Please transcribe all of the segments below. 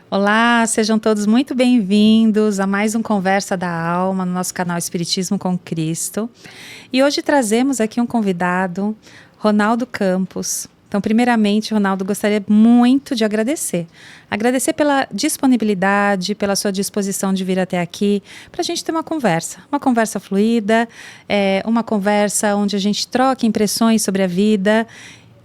Olá, sejam todos muito bem-vindos a mais um Conversa da Alma no nosso canal Espiritismo com Cristo. E hoje trazemos aqui um convidado, Ronaldo Campos. Então, primeiramente, Ronaldo, gostaria muito de agradecer. Agradecer pela disponibilidade, pela sua disposição de vir até aqui para a gente ter uma conversa fluida, uma conversa onde a gente troca impressões sobre a vida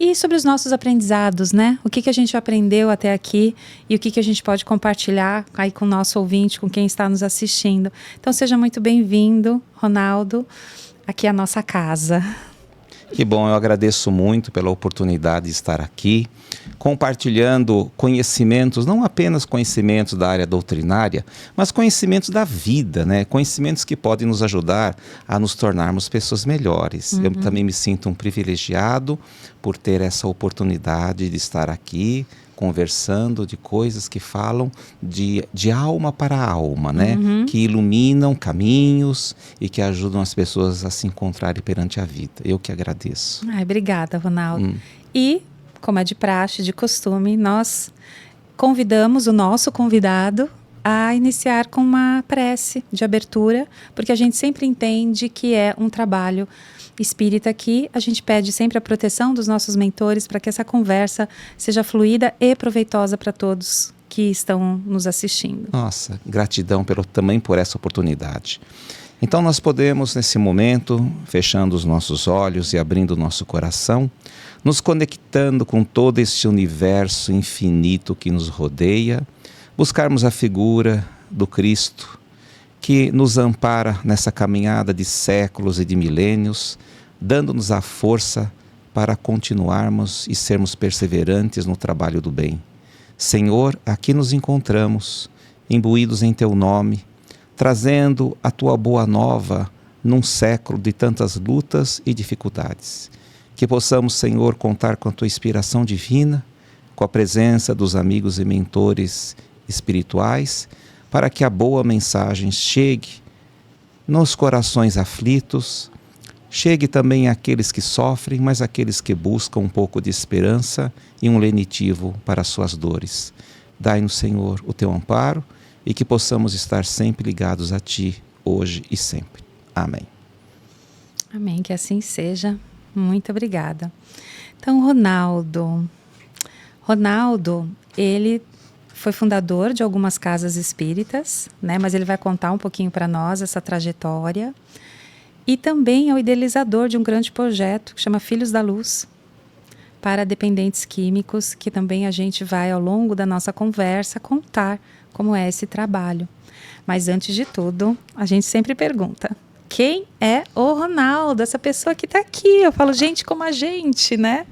e sobre os nossos aprendizados, né? O que a gente aprendeu até aqui e o que a gente pode compartilhar aí com o nosso ouvinte, com quem está nos assistindo. Então, seja muito bem-vindo, Ronaldo, aqui à nossa casa. Que bom, eu agradeço muito pela oportunidade de estar aqui, compartilhando conhecimentos, não apenas conhecimentos da área doutrinária, mas conhecimentos da vida, né? Conhecimentos que podem nos ajudar a nos tornarmos pessoas melhores. Eu também me sinto um privilegiado por ter essa oportunidade de estar aqui, conversando de coisas que falam de alma para alma, né? Que iluminam caminhos e que ajudam as pessoas a se encontrarem perante a vida. Eu que agradeço. Ai, obrigada, Ronaldo. E, como é de praxe, de costume, nós convidamos o nosso convidado a iniciar com uma prece de abertura, porque a gente sempre entende que é um trabalho espírita aqui. A gente pede sempre a proteção dos nossos mentores para que essa conversa seja fluida e proveitosa para todos que estão nos assistindo. Nossa, gratidão também por essa oportunidade. Então nós podemos, nesse momento, fechando os nossos olhos e abrindo o nosso coração, nos conectando com todo esse universo infinito que nos rodeia, buscarmos a figura do Cristo, que nos ampara nessa caminhada de séculos e de milênios, dando-nos a força para continuarmos e sermos perseverantes no trabalho do bem. Senhor, aqui nos encontramos, imbuídos em Teu nome, trazendo a Tua boa nova num século de tantas lutas e dificuldades. Que possamos, Senhor, contar com a Tua inspiração divina, com a presença dos amigos e mentores espirituais, para que a boa mensagem chegue nos corações aflitos, chegue também àqueles que sofrem, mas àqueles que buscam um pouco de esperança e um lenitivo para as suas dores. Dai-nos, Senhor, o Teu amparo e que possamos estar sempre ligados a Ti, hoje e sempre. Amém. Amém, que assim seja. Muito obrigada. Então, Ronaldo, ele foi fundador de algumas casas espíritas, né? Mas ele vai contar um pouquinho para nós essa trajetória. E também é o idealizador de um grande projeto que chama Filhos da Luz, para dependentes químicos, que também a gente vai, ao longo da nossa conversa, contar como é esse trabalho. Mas antes de tudo, a gente sempre pergunta: quem é o Ronaldo? Essa pessoa que está aqui. Eu falo, gente como a gente, né?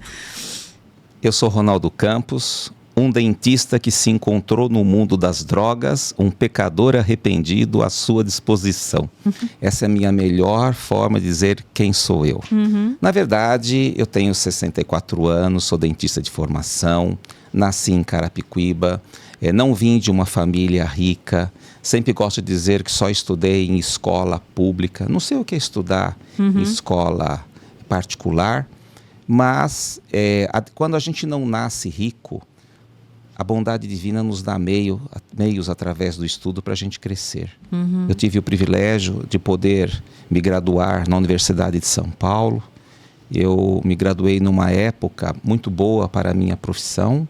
Eu sou Ronaldo Campos, um dentista que se encontrou no mundo das drogas, um pecador arrependido à sua disposição. Essa é a minha melhor forma de dizer quem sou eu. Na verdade, eu tenho 64 anos, sou dentista de formação, nasci em Carapicuíba, não vim de uma família rica, sempre gosto de dizer que só estudei em escola pública. Não sei o que é estudar em escola particular, mas quando a gente não nasce rico, a bondade divina nos dá meios através do estudo para a gente crescer. Eu tive o privilégio de poder me graduar na Universidade de São Paulo. Eu me graduei numa época muito boa para a minha profissão.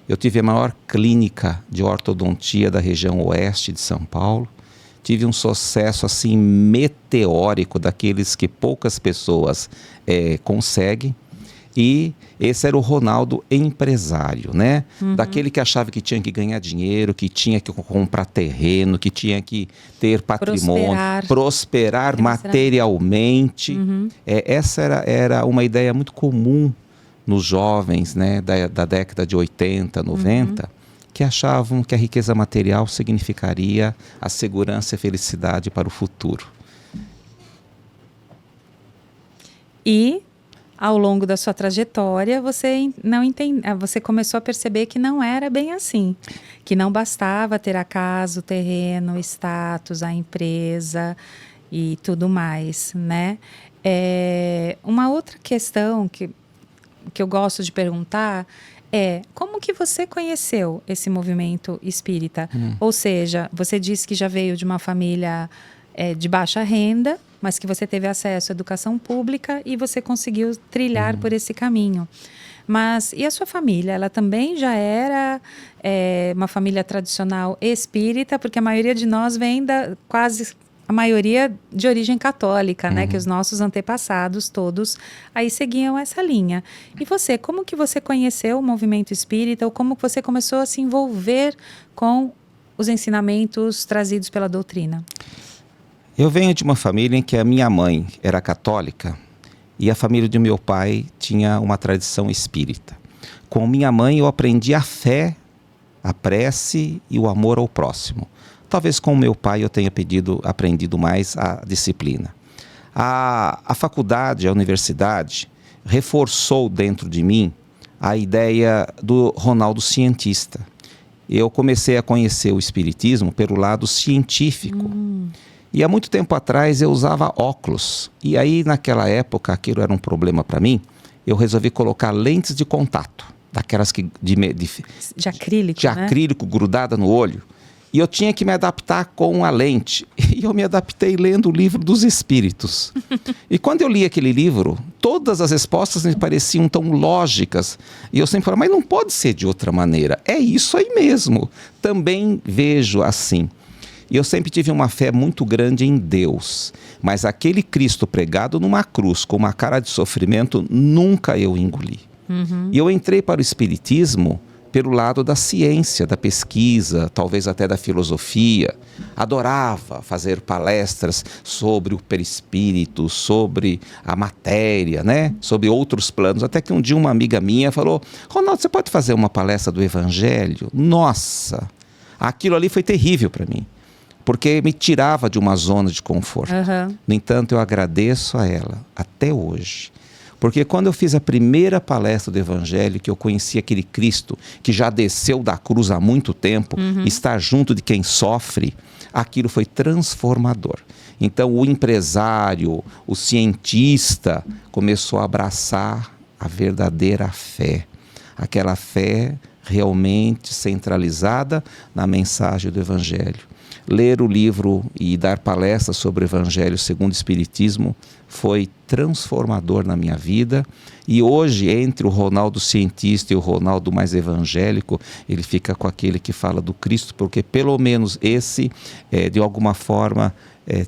Eu tive a maior clínica de ortodontia da região oeste de São Paulo. Tive um sucesso assim meteórico, daqueles que poucas pessoas conseguem. E esse era o Ronaldo empresário, né? Daquele que achava que tinha que ganhar dinheiro, que tinha que comprar terreno, que tinha que ter patrimônio, prosperar materialmente. Essa era uma ideia muito comum nos jovens, né, da década de 80, 90, que achavam que a riqueza material significaria a segurança e a felicidade para o futuro. E ao longo da sua trajetória, você começou a perceber que não era bem assim, que não bastava ter a casa, o terreno, o status, a empresa e tudo mais, né? Uma outra questão que eu gosto de perguntar Como que você conheceu esse movimento espírita? Ou seja, você disse que já veio de uma família de baixa renda, mas que você teve acesso à educação pública e você conseguiu trilhar por esse caminho. Mas e a sua família? Ela também já era uma família tradicional espírita? Porque a maioria de nós vem a maioria de origem católica, né? Que os nossos antepassados todos aí seguiam essa linha. E você, como que você conheceu o movimento espírita ou como que você começou a se envolver com os ensinamentos trazidos pela doutrina? Eu venho de uma família em que a minha mãe era católica e a família de meu pai tinha uma tradição espírita. Com minha mãe eu aprendi a fé, a prece e o amor ao próximo. Talvez com o meu pai eu tenha aprendido mais a disciplina. A faculdade, a universidade, reforçou dentro de mim a ideia do Ronaldo cientista. Eu comecei a conhecer o espiritismo pelo lado científico. E há muito tempo atrás eu usava óculos. E aí naquela época aquilo era um problema para mim. Eu resolvi colocar lentes de contato, daquelas de acrílico, de acrílico grudada no olho. E eu tinha que me adaptar com a lente. E eu me adaptei lendo o livro dos Espíritos. E quando eu li aquele livro, todas as respostas me pareciam tão lógicas. E eu sempre falava, mas não pode ser de outra maneira. É isso aí mesmo. Também vejo assim. E eu sempre tive uma fé muito grande em Deus. Mas aquele Cristo pregado numa cruz, com uma cara de sofrimento, nunca eu engoli. E eu entrei para o Espiritismo pelo lado da ciência, da pesquisa, talvez até da filosofia. Adorava fazer palestras sobre o perispírito, sobre a matéria, né? Sobre outros planos. Até que um dia uma amiga minha falou, Ronaldo, você pode fazer uma palestra do Evangelho? Nossa! Aquilo ali foi terrível para mim, porque me tirava de uma zona de conforto. No entanto, eu agradeço a ela, até hoje. Porque quando eu fiz a primeira palestra do Evangelho, que eu conheci aquele Cristo que já desceu da cruz há muito tempo, está junto de quem sofre, aquilo foi transformador. Então o empresário, o cientista, começou a abraçar a verdadeira fé. Aquela fé realmente centralizada na mensagem do Evangelho. Ler o livro e dar palestras sobre o Evangelho segundo o Espiritismo foi transformador na minha vida. E hoje, entre o Ronaldo cientista e o Ronaldo mais evangélico, ele fica com aquele que fala do Cristo, porque pelo menos esse, de alguma forma,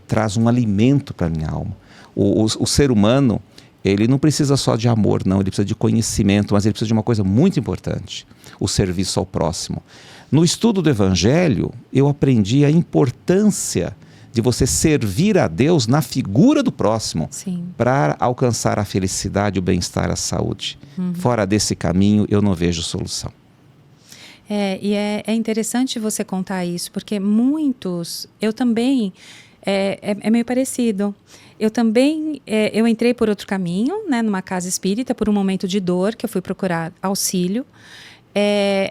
traz um alimento para a minha alma. O ser humano, ele não precisa só de amor, não, ele precisa de conhecimento, mas ele precisa de uma coisa muito importante, o serviço ao próximo. No estudo do Evangelho, eu aprendi a importância de você servir a Deus na figura do próximo para alcançar a felicidade, o bem-estar, a saúde. Fora desse caminho, eu não vejo solução. E é interessante você contar isso, porque muitos, eu também, é meio parecido. Eu também, eu entrei por outro caminho, né, numa casa espírita, por um momento de dor, que eu fui procurar auxílio.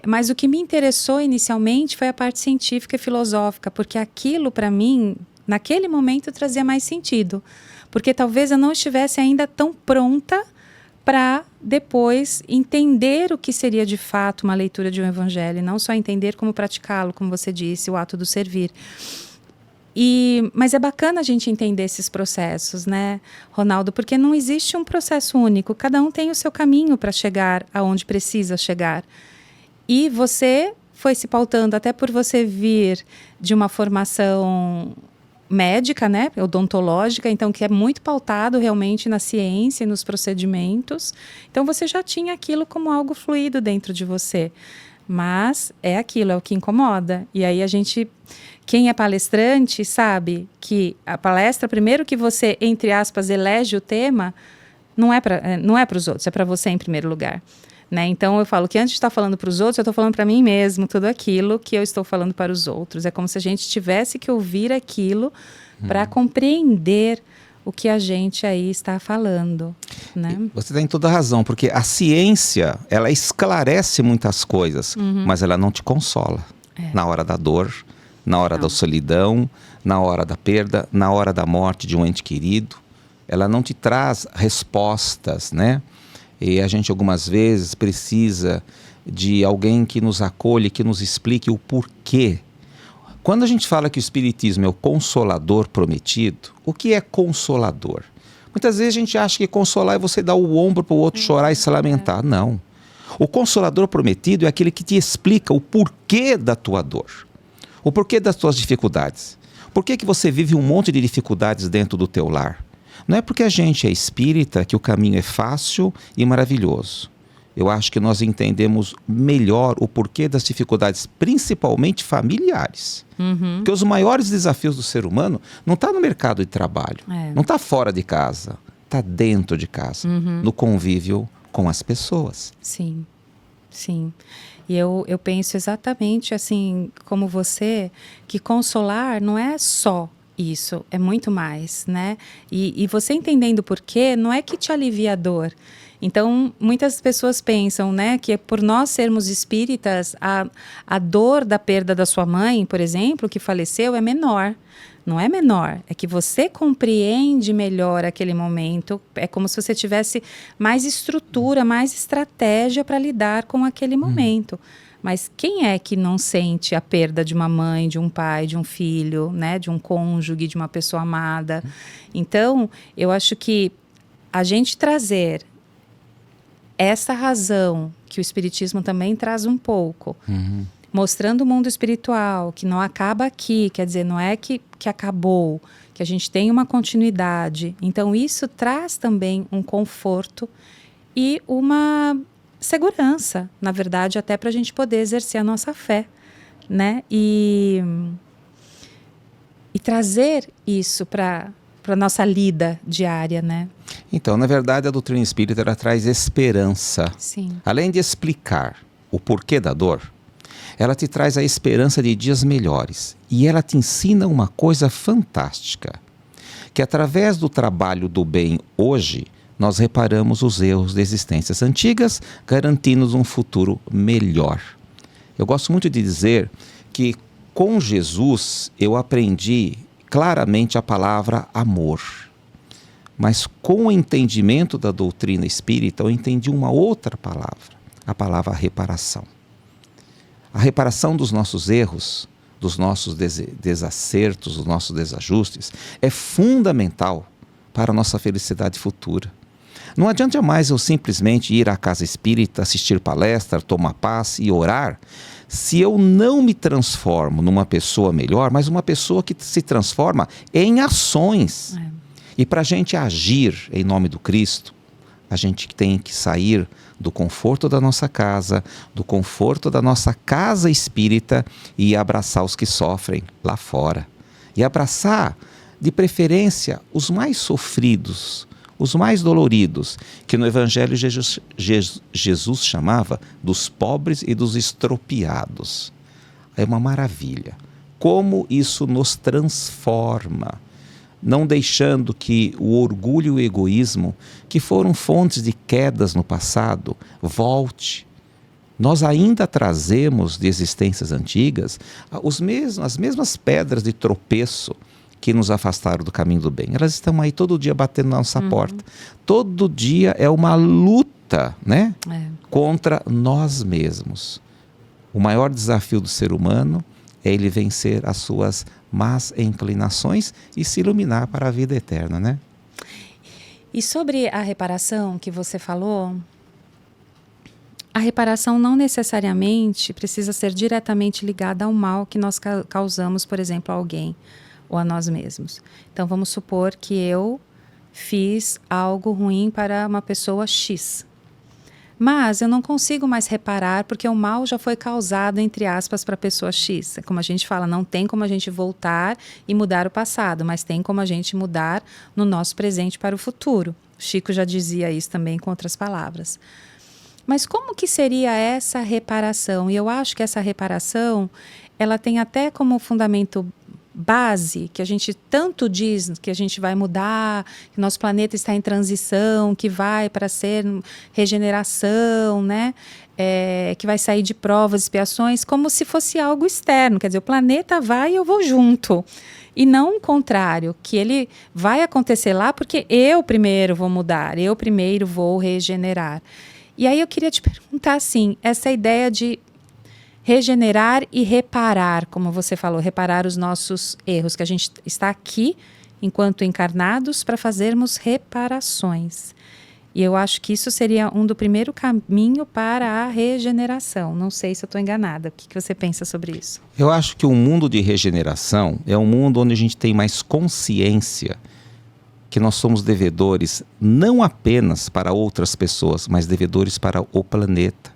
Mas o que me interessou inicialmente foi a parte científica e filosófica, porque aquilo para mim, naquele momento, trazia mais sentido. Porque talvez eu não estivesse ainda tão pronta para depois entender o que seria de fato uma leitura de um evangelho, não só entender como praticá-lo, como você disse, o ato do servir. Mas é bacana a gente entender esses processos, né, Ronaldo? Porque não existe um processo único, cada um tem o seu caminho para chegar aonde precisa chegar. E você foi se pautando, até por você vir de uma formação médica, né, odontológica, então que é muito pautado realmente na ciência e nos procedimentos. Então você já tinha aquilo como algo fluido dentro de você. Mas é aquilo, é o que incomoda. E aí quem é palestrante sabe que a palestra, primeiro que você, entre aspas, elege o tema, não é para os outros, é para você em primeiro lugar. Né? Então eu falo que antes de estar falando para os outros, eu estou falando para mim mesmo, tudo aquilo que eu estou falando para os outros. É como se a gente tivesse que ouvir aquilo para compreender o que a gente aí está falando. Né? Você tem toda a razão, porque a ciência, ela esclarece muitas coisas, mas ela não te consola na hora da dor, na hora da solidão, na hora da perda, na hora da morte de um ente querido. Ela não te traz respostas, né? E a gente algumas vezes precisa de alguém que nos acolhe, que nos explique o porquê. Quando a gente fala que o Espiritismo é o consolador prometido, o que é consolador? Muitas vezes a gente acha que consolar é você dar o ombro para o outro chorar e se lamentar. Não. O consolador prometido é aquele que te explica o porquê da tua dor, o porquê das tuas dificuldades. Por que você vive um monte de dificuldades dentro do teu lar? Não é porque a gente é espírita que o caminho é fácil e maravilhoso. Eu acho que nós entendemos melhor o porquê das dificuldades, principalmente familiares. Porque os maiores desafios do ser humano não estão no mercado de trabalho, não está fora de casa, está dentro de casa, no convívio com as pessoas. Sim, sim. E eu penso exatamente assim, como você, que consolar não é só isso, é muito mais, né? E você entendendo por quê, não é que te alivia a dor. Então, muitas pessoas pensam, né, que por nós sermos espíritas, a dor da perda da sua mãe, por exemplo, que faleceu, é menor. Não é menor, é que você compreende melhor aquele momento, é como se você tivesse mais estrutura, mais estratégia para lidar com aquele momento. Mas quem é que não sente a perda de uma mãe, de um pai, de um filho, né, de um cônjuge, de uma pessoa amada? Então, eu acho que a gente trazer essa razão que o Espiritismo também traz um pouco, mostrando o mundo espiritual, que não acaba aqui, quer dizer, não é que acabou, que a gente tem uma continuidade. Então, isso traz também um conforto e uma segurança, na verdade, até para a gente poder exercer a nossa fé, né? E trazer isso para a nossa lida diária, né? Então, na verdade, a doutrina espírita ela traz esperança. Sim. Além de explicar o porquê da dor, ela te traz a esperança de dias melhores. E ela te ensina uma coisa fantástica, que através do trabalho do bem hoje, nós reparamos os erros de existências antigas, garantindo um futuro melhor. Eu gosto muito de dizer que com Jesus eu aprendi claramente a palavra amor. Mas com o entendimento da doutrina espírita, eu entendi uma outra palavra, a palavra reparação. A reparação dos nossos erros, dos nossos desacertos, dos nossos desajustes, é fundamental para a nossa felicidade futura. Não adianta mais eu simplesmente ir à casa espírita, assistir palestra, tomar passe e orar, se eu não me transformo numa pessoa melhor, mas uma pessoa que se transforma em ações. E para a gente agir em nome do Cristo, a gente tem que sair do conforto da nossa casa, do conforto da nossa casa espírita e abraçar os que sofrem lá fora. E abraçar, de preferência, os mais sofridos, os mais doloridos, que no Evangelho Jesus chamava dos pobres e dos estropiados. É uma maravilha. Como isso nos transforma. Não deixando que o orgulho e o egoísmo, que foram fontes de quedas no passado, volte. Nós ainda trazemos de existências antigas as mesmas pedras de tropeço que nos afastaram do caminho do bem. Elas estão aí todo dia batendo na nossa porta. Todo dia é uma luta, né? Contra nós mesmos. O maior desafio do ser humano é ele vencer as suas más inclinações e se iluminar para a vida eterna, né? E sobre a reparação que você falou, a reparação não necessariamente precisa ser diretamente ligada ao mal que nós causamos, por exemplo, a alguém ou a nós mesmos. Então, vamos supor que eu fiz algo ruim para uma pessoa X. Mas eu não consigo mais reparar porque o mal já foi causado, entre aspas, para a pessoa X. Como a gente fala, não tem como a gente voltar e mudar o passado, mas tem como a gente mudar no nosso presente para o futuro. Chico já dizia isso também com outras palavras. Mas como que seria essa reparação? E eu acho que essa reparação, ela tem até como fundamento base, que a gente tanto diz que a gente vai mudar, que nosso planeta está em transição, que vai para ser regeneração, né? Que vai sair de provas, expiações, como se fosse algo externo. Quer dizer, o planeta vai e eu vou junto. E não o contrário, que ele vai acontecer lá porque eu primeiro vou mudar, eu primeiro vou regenerar. E aí eu queria te perguntar assim, essa ideia de regenerar e reparar, como você falou, reparar os nossos erros, que a gente está aqui enquanto encarnados para fazermos reparações. E eu acho que isso seria do primeiro caminho para a regeneração. Não sei se eu estou enganada. O que você pensa sobre isso? Eu acho que o mundo de regeneração é um mundo onde a gente tem mais consciência que nós somos devedores não apenas para outras pessoas, mas devedores para o planeta.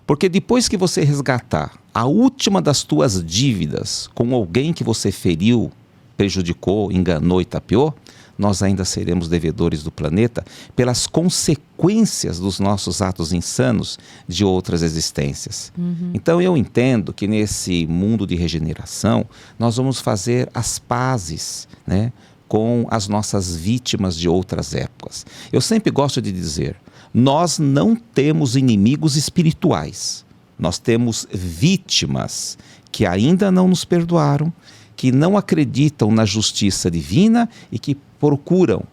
Porque depois que você resgatar a última das tuas dívidas com alguém que você feriu, prejudicou, enganou e tapeou, nós ainda seremos devedores do planeta pelas consequências dos nossos atos insanos de outras existências. Então eu entendo que nesse mundo de regeneração nós vamos fazer as pazes, né, com as nossas vítimas de outras épocas. Eu sempre gosto de dizer, nós não temos inimigos espirituais, nós temos vítimas que ainda não nos perdoaram, que não acreditam na justiça divina e que procuram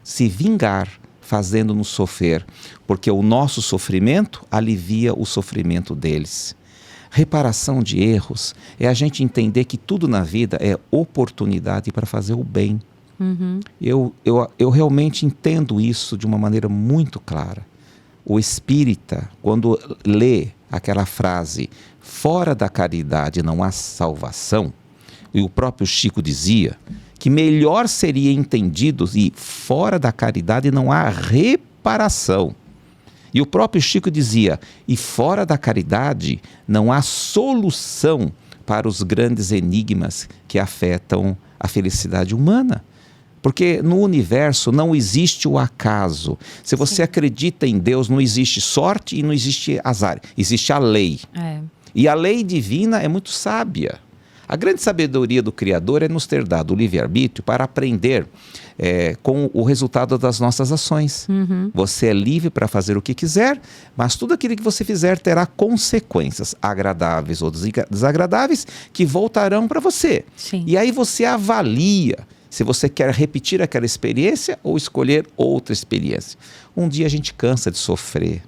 se vingar fazendo-nos sofrer, porque o nosso sofrimento alivia o sofrimento deles. Reparação de erros é a gente entender que tudo na vida é oportunidade para fazer o bem. Eu realmente entendo isso de uma maneira muito clara. O espírita, quando lê aquela frase, fora da caridade não há salvação, e o próprio Chico dizia que melhor seria entendido e fora da caridade não há reparação. E o próprio Chico dizia, e fora da caridade não há solução para os grandes enigmas que afetam a felicidade humana. Porque no universo não existe o acaso. Se você acredita em Deus, não existe sorte e não existe azar. Existe a lei. E a lei divina é muito sábia. A grande sabedoria do Criador é nos ter dado o livre-arbítrio para aprender com o resultado das nossas ações. Você é livre para fazer o que quiser, mas tudo aquilo que você fizer terá consequências agradáveis ou desagradáveis que voltarão para você. E aí você avalia se você quer repetir aquela experiência ou escolher outra experiência. Um dia a gente cansa de sofrer,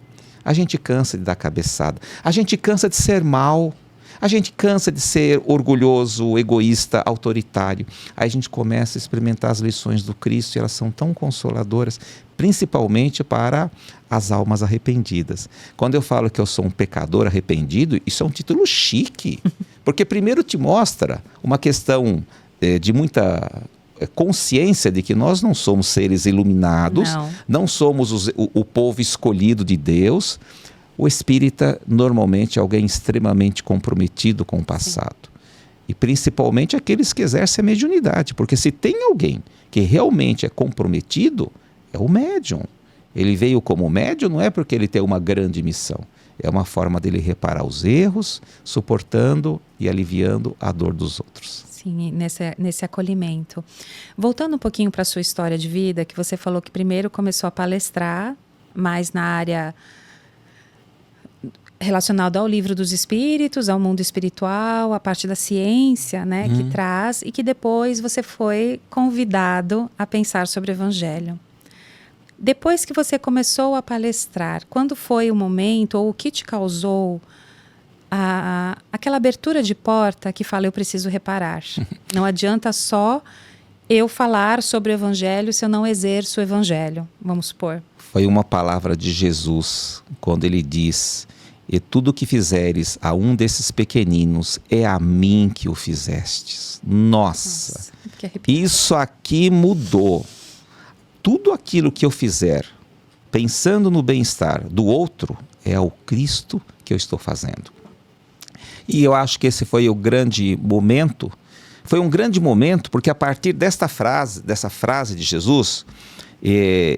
a gente cansa de dar cabeçada, a gente cansa de ser mal, a gente cansa de ser orgulhoso, egoísta, autoritário. Aí a gente começa a experimentar as lições do Cristo e elas são tão consoladoras, principalmente para as almas arrependidas. Quando eu falo que eu sou um pecador arrependido, isso é um título chique, porque primeiro te mostra uma questão de muita consciência de que nós não somos seres iluminados, não somos o povo escolhido de Deus. O espírita normalmente é alguém extremamente comprometido com o passado. E principalmente aqueles que exercem a mediunidade, porque se tem alguém que realmente é comprometido, é o médium. Ele veio como médium não é porque ele tem uma grande missão, é uma forma dele reparar os erros, suportando e aliviando a dor dos outros. Sim, nesse acolhimento. Voltando um pouquinho para a sua história de vida, que você falou que primeiro começou a palestrar, mais na área relacionada ao livro dos espíritos, ao mundo espiritual, a parte da ciência, né, que traz, e que depois você foi convidado a pensar sobre o Evangelho. Depois que você começou a palestrar, quando foi o momento, ou o que te causou aquela abertura de porta que fala, eu preciso reparar. Não adianta só eu falar sobre o Evangelho se eu não exerço o Evangelho, vamos supor. Foi uma palavra de Jesus, quando ele diz, e tudo o que fizeres a um desses pequeninos, é a mim que o fizestes. Nossa, isso aqui mudou. Tudo aquilo que eu fizer, pensando no bem-estar do outro, é ao Cristo que eu estou fazendo. E eu acho que esse foi o grande momento. Foi um grande momento porque a partir dessa frase de Jesus,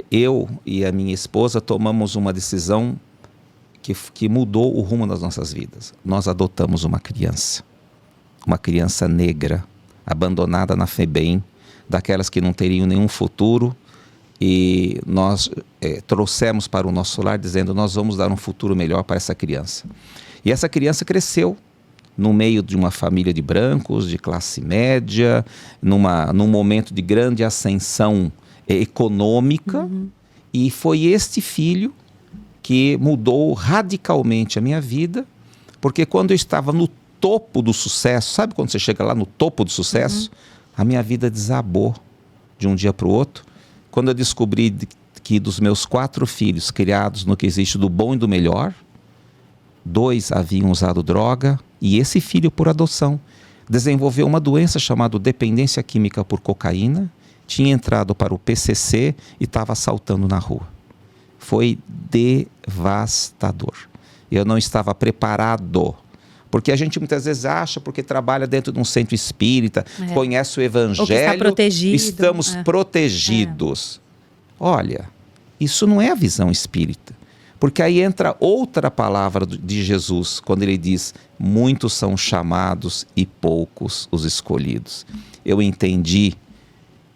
eu e a minha esposa tomamos uma decisão que mudou o rumo das nossas vidas. Nós adotamos uma criança negra, abandonada na FEBEM, daquelas que não teriam nenhum futuro, e nós trouxemos para o nosso lar dizendo, nós vamos dar um futuro melhor para essa criança. E essa criança cresceu no meio de uma família de brancos, de classe média, num momento de grande ascensão econômica, e foi este filho que mudou radicalmente a minha vida, porque quando eu estava no topo do sucesso, sabe quando você chega lá no topo do sucesso? A minha vida desabou de um dia para o outro, quando eu descobri que dos meus 4 filhos criados no quesito do bom e do melhor, 2 haviam usado droga, e esse filho por adoção desenvolveu uma doença chamada dependência química por cocaína, tinha entrado para o PCC e estava assaltando na rua. Foi devastador. Eu não estava preparado. Porque a gente muitas vezes acha, porque trabalha dentro de um centro espírita, conhece o evangelho, ou que está protegido. Estamos protegidos. Olha, isso não é a visão espírita. Porque aí entra outra palavra de Jesus, quando ele diz, muitos são chamados e poucos os escolhidos. Eu entendi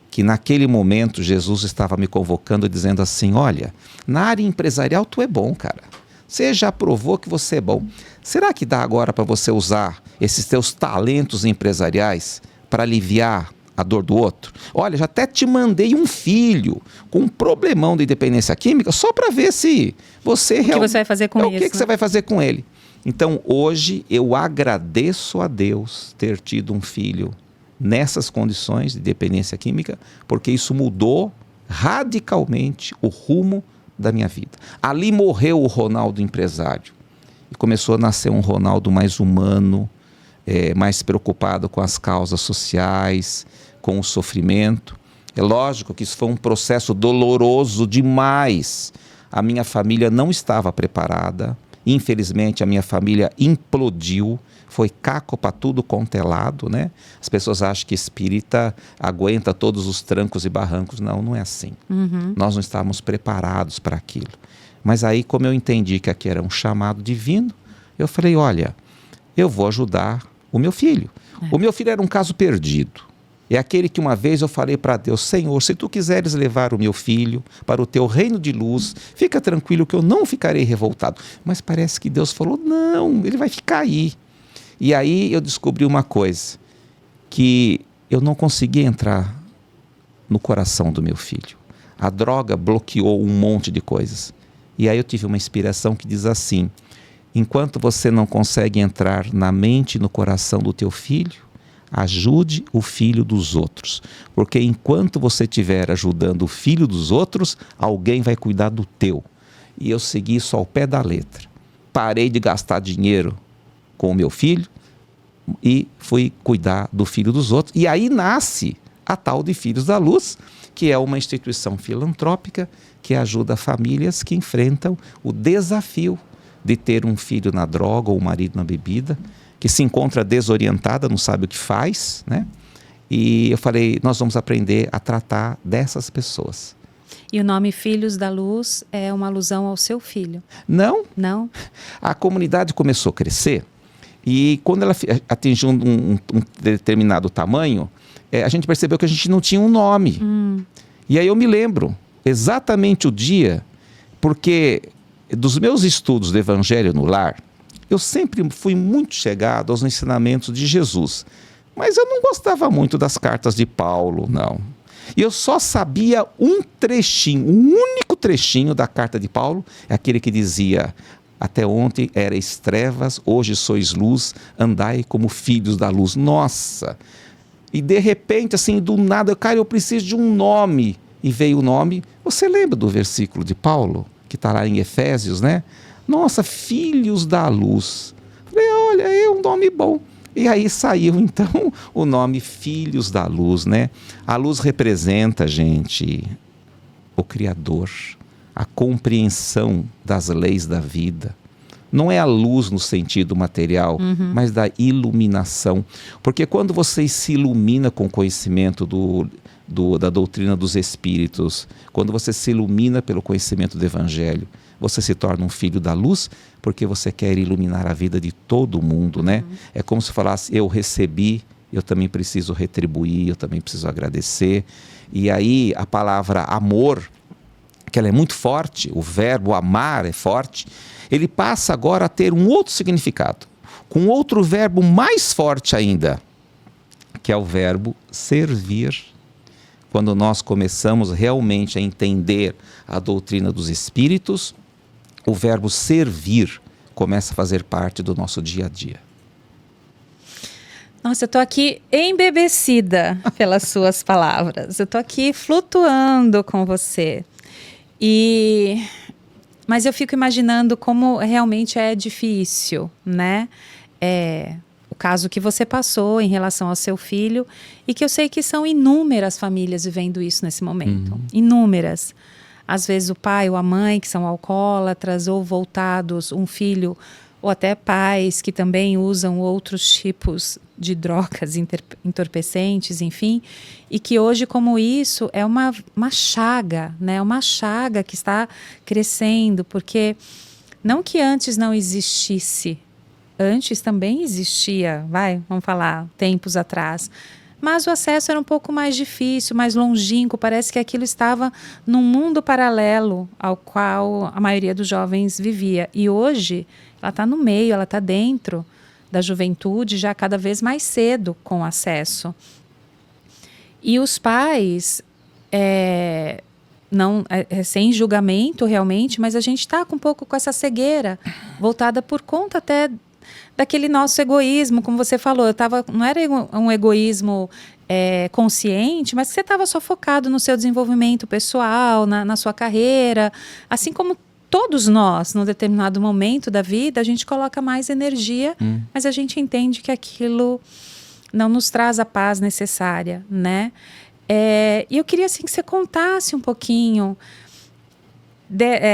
que naquele momento Jesus estava me convocando, dizendo assim, olha, na área empresarial tu é bom, cara. Você já provou que você é bom. Será que dá agora para você usar esses teus talentos empresariais para aliviar a dor do outro? Olha, já até te mandei um filho com um problemão de dependência química só para ver se você realmente... O que você vai fazer com isso? O que você vai fazer com ele? Então, hoje, eu agradeço a Deus ter tido um filho nessas condições de dependência química, porque isso mudou radicalmente o rumo da minha vida. Ali morreu o Ronaldo empresário e começou a nascer um Ronaldo mais humano, mais preocupado com as causas sociais, com o sofrimento. É lógico que isso foi um processo doloroso demais. A minha família não estava preparada. Infelizmente, a minha família implodiu. Foi caco para tudo quanto é lado, né? As pessoas acham que espírita aguenta todos os trancos e barrancos. Não, não é assim. Nós não estávamos preparados para aquilo. Mas aí, como eu entendi que aqui era um chamado divino, eu falei, olha, eu vou ajudar o meu filho. O meu filho era um caso perdido. É aquele que uma vez eu falei para Deus, Senhor, se tu quiseres levar o meu filho para o teu reino de luz, fica tranquilo que eu não ficarei revoltado. Mas parece que Deus falou, não, ele vai ficar aí. E aí eu descobri uma coisa, que eu não conseguia entrar no coração do meu filho. A droga bloqueou um monte de coisas. E aí eu tive uma inspiração que diz assim, enquanto você não consegue entrar na mente e no coração do teu filho, ajude o filho dos outros. Porque enquanto você estiver ajudando o filho dos outros, alguém vai cuidar do teu. E eu segui isso ao pé da letra. Parei de gastar dinheiro com o meu filho e fui cuidar do filho dos outros. E aí nasce a tal de Filhos da Luz, que é uma instituição filantrópica que ajuda famílias que enfrentam o desafio de ter um filho na droga ou um marido na bebida, que se encontra desorientada, não sabe o que faz, né? E eu falei, nós vamos aprender a tratar dessas pessoas. E o nome Filhos da Luz é uma alusão ao seu filho? Não. Não? A comunidade começou a crescer e quando ela atingiu um determinado tamanho, a gente percebeu que a gente não tinha um nome. E aí eu me lembro exatamente o dia, porque dos meus estudos do Evangelho no Lar, eu sempre fui muito chegado aos ensinamentos de Jesus. Mas eu não gostava muito das cartas de Paulo, não. E eu só sabia um trechinho, um único trechinho da carta de Paulo, é aquele que dizia, até ontem erais trevas, hoje sois luz, andai como filhos da luz. Nossa! E de repente, assim, do nada, cara, eu preciso de um nome. E veio o nome, você lembra do versículo de Paulo, que está lá em Efésios, né? Nossa, filhos da luz. Falei, olha, é um nome bom. E aí saiu, então, o nome Filhos da Luz, né? A luz representa, gente, o Criador, a compreensão das leis da vida. Não é a luz no sentido material, mas da iluminação. Porque quando você se ilumina com o conhecimento da doutrina dos Espíritos, quando você se ilumina pelo conhecimento do Evangelho, você se torna um filho da luz, porque você quer iluminar a vida de todo mundo, né? É como se falasse, eu recebi, eu também preciso retribuir, eu também preciso agradecer. E aí a palavra amor, que ela é muito forte, o verbo amar é forte, ele passa agora a ter um outro significado, com outro verbo mais forte ainda, que é o verbo servir. Quando nós começamos realmente a entender a doutrina dos Espíritos, o verbo servir começa a fazer parte do nosso dia a dia. Nossa, eu tô aqui embebecida pelas suas palavras. Eu tô aqui flutuando com você. Mas eu fico imaginando como realmente é difícil, né? O caso que você passou em relação ao seu filho, e que eu sei que são inúmeras famílias vivendo isso nesse momento. Inúmeras. Às vezes o pai ou a mãe que são alcoólatras ou voltados, um filho, ou até pais que também usam outros tipos de drogas entorpecentes, enfim, e que hoje, como isso, é uma chaga, né? Uma chaga que está crescendo, porque não que antes não existisse, antes também existia, vamos falar, tempos atrás, mas o acesso era um pouco mais difícil, mais longínquo, parece que aquilo estava num mundo paralelo ao qual a maioria dos jovens vivia. E hoje, ela está no meio, ela está dentro da juventude, já cada vez mais cedo com acesso. E os pais, sem julgamento realmente, mas a gente está um pouco com essa cegueira, voltada por conta até daquele nosso egoísmo, como você falou, não era um egoísmo consciente, mas que você estava só focado no seu desenvolvimento pessoal, na sua carreira, assim como todos nós, num determinado momento da vida, a gente coloca mais energia, mas a gente entende que aquilo não nos traz a paz necessária, né? E eu queria assim, que você contasse um pouquinho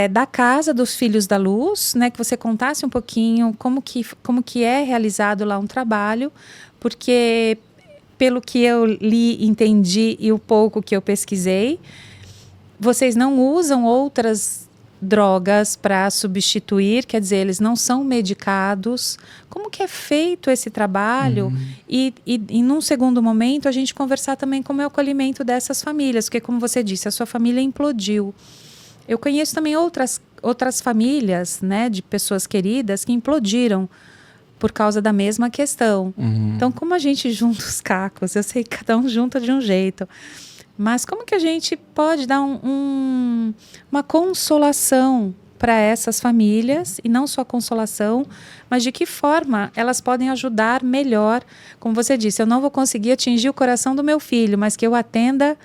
da Casa dos Filhos da Luz, né, que você contasse um pouquinho como que é realizado lá um trabalho, porque pelo que eu li, entendi e o pouco que eu pesquisei, vocês não usam outras drogas para substituir, quer dizer, eles não são medicados. Como que é feito esse trabalho? E num segundo momento, a gente conversar também como é o acolhimento dessas famílias, porque como você disse, a sua família implodiu. Eu conheço também outras famílias, né, de pessoas queridas que implodiram por causa da mesma questão. Então, como a gente junta os cacos? Eu sei que cada um junta de um jeito. Mas como que a gente pode dar uma consolação para essas famílias? E não só consolação, mas de que forma elas podem ajudar melhor? Como você disse, eu não vou conseguir atingir o coração do meu filho, mas que eu atenda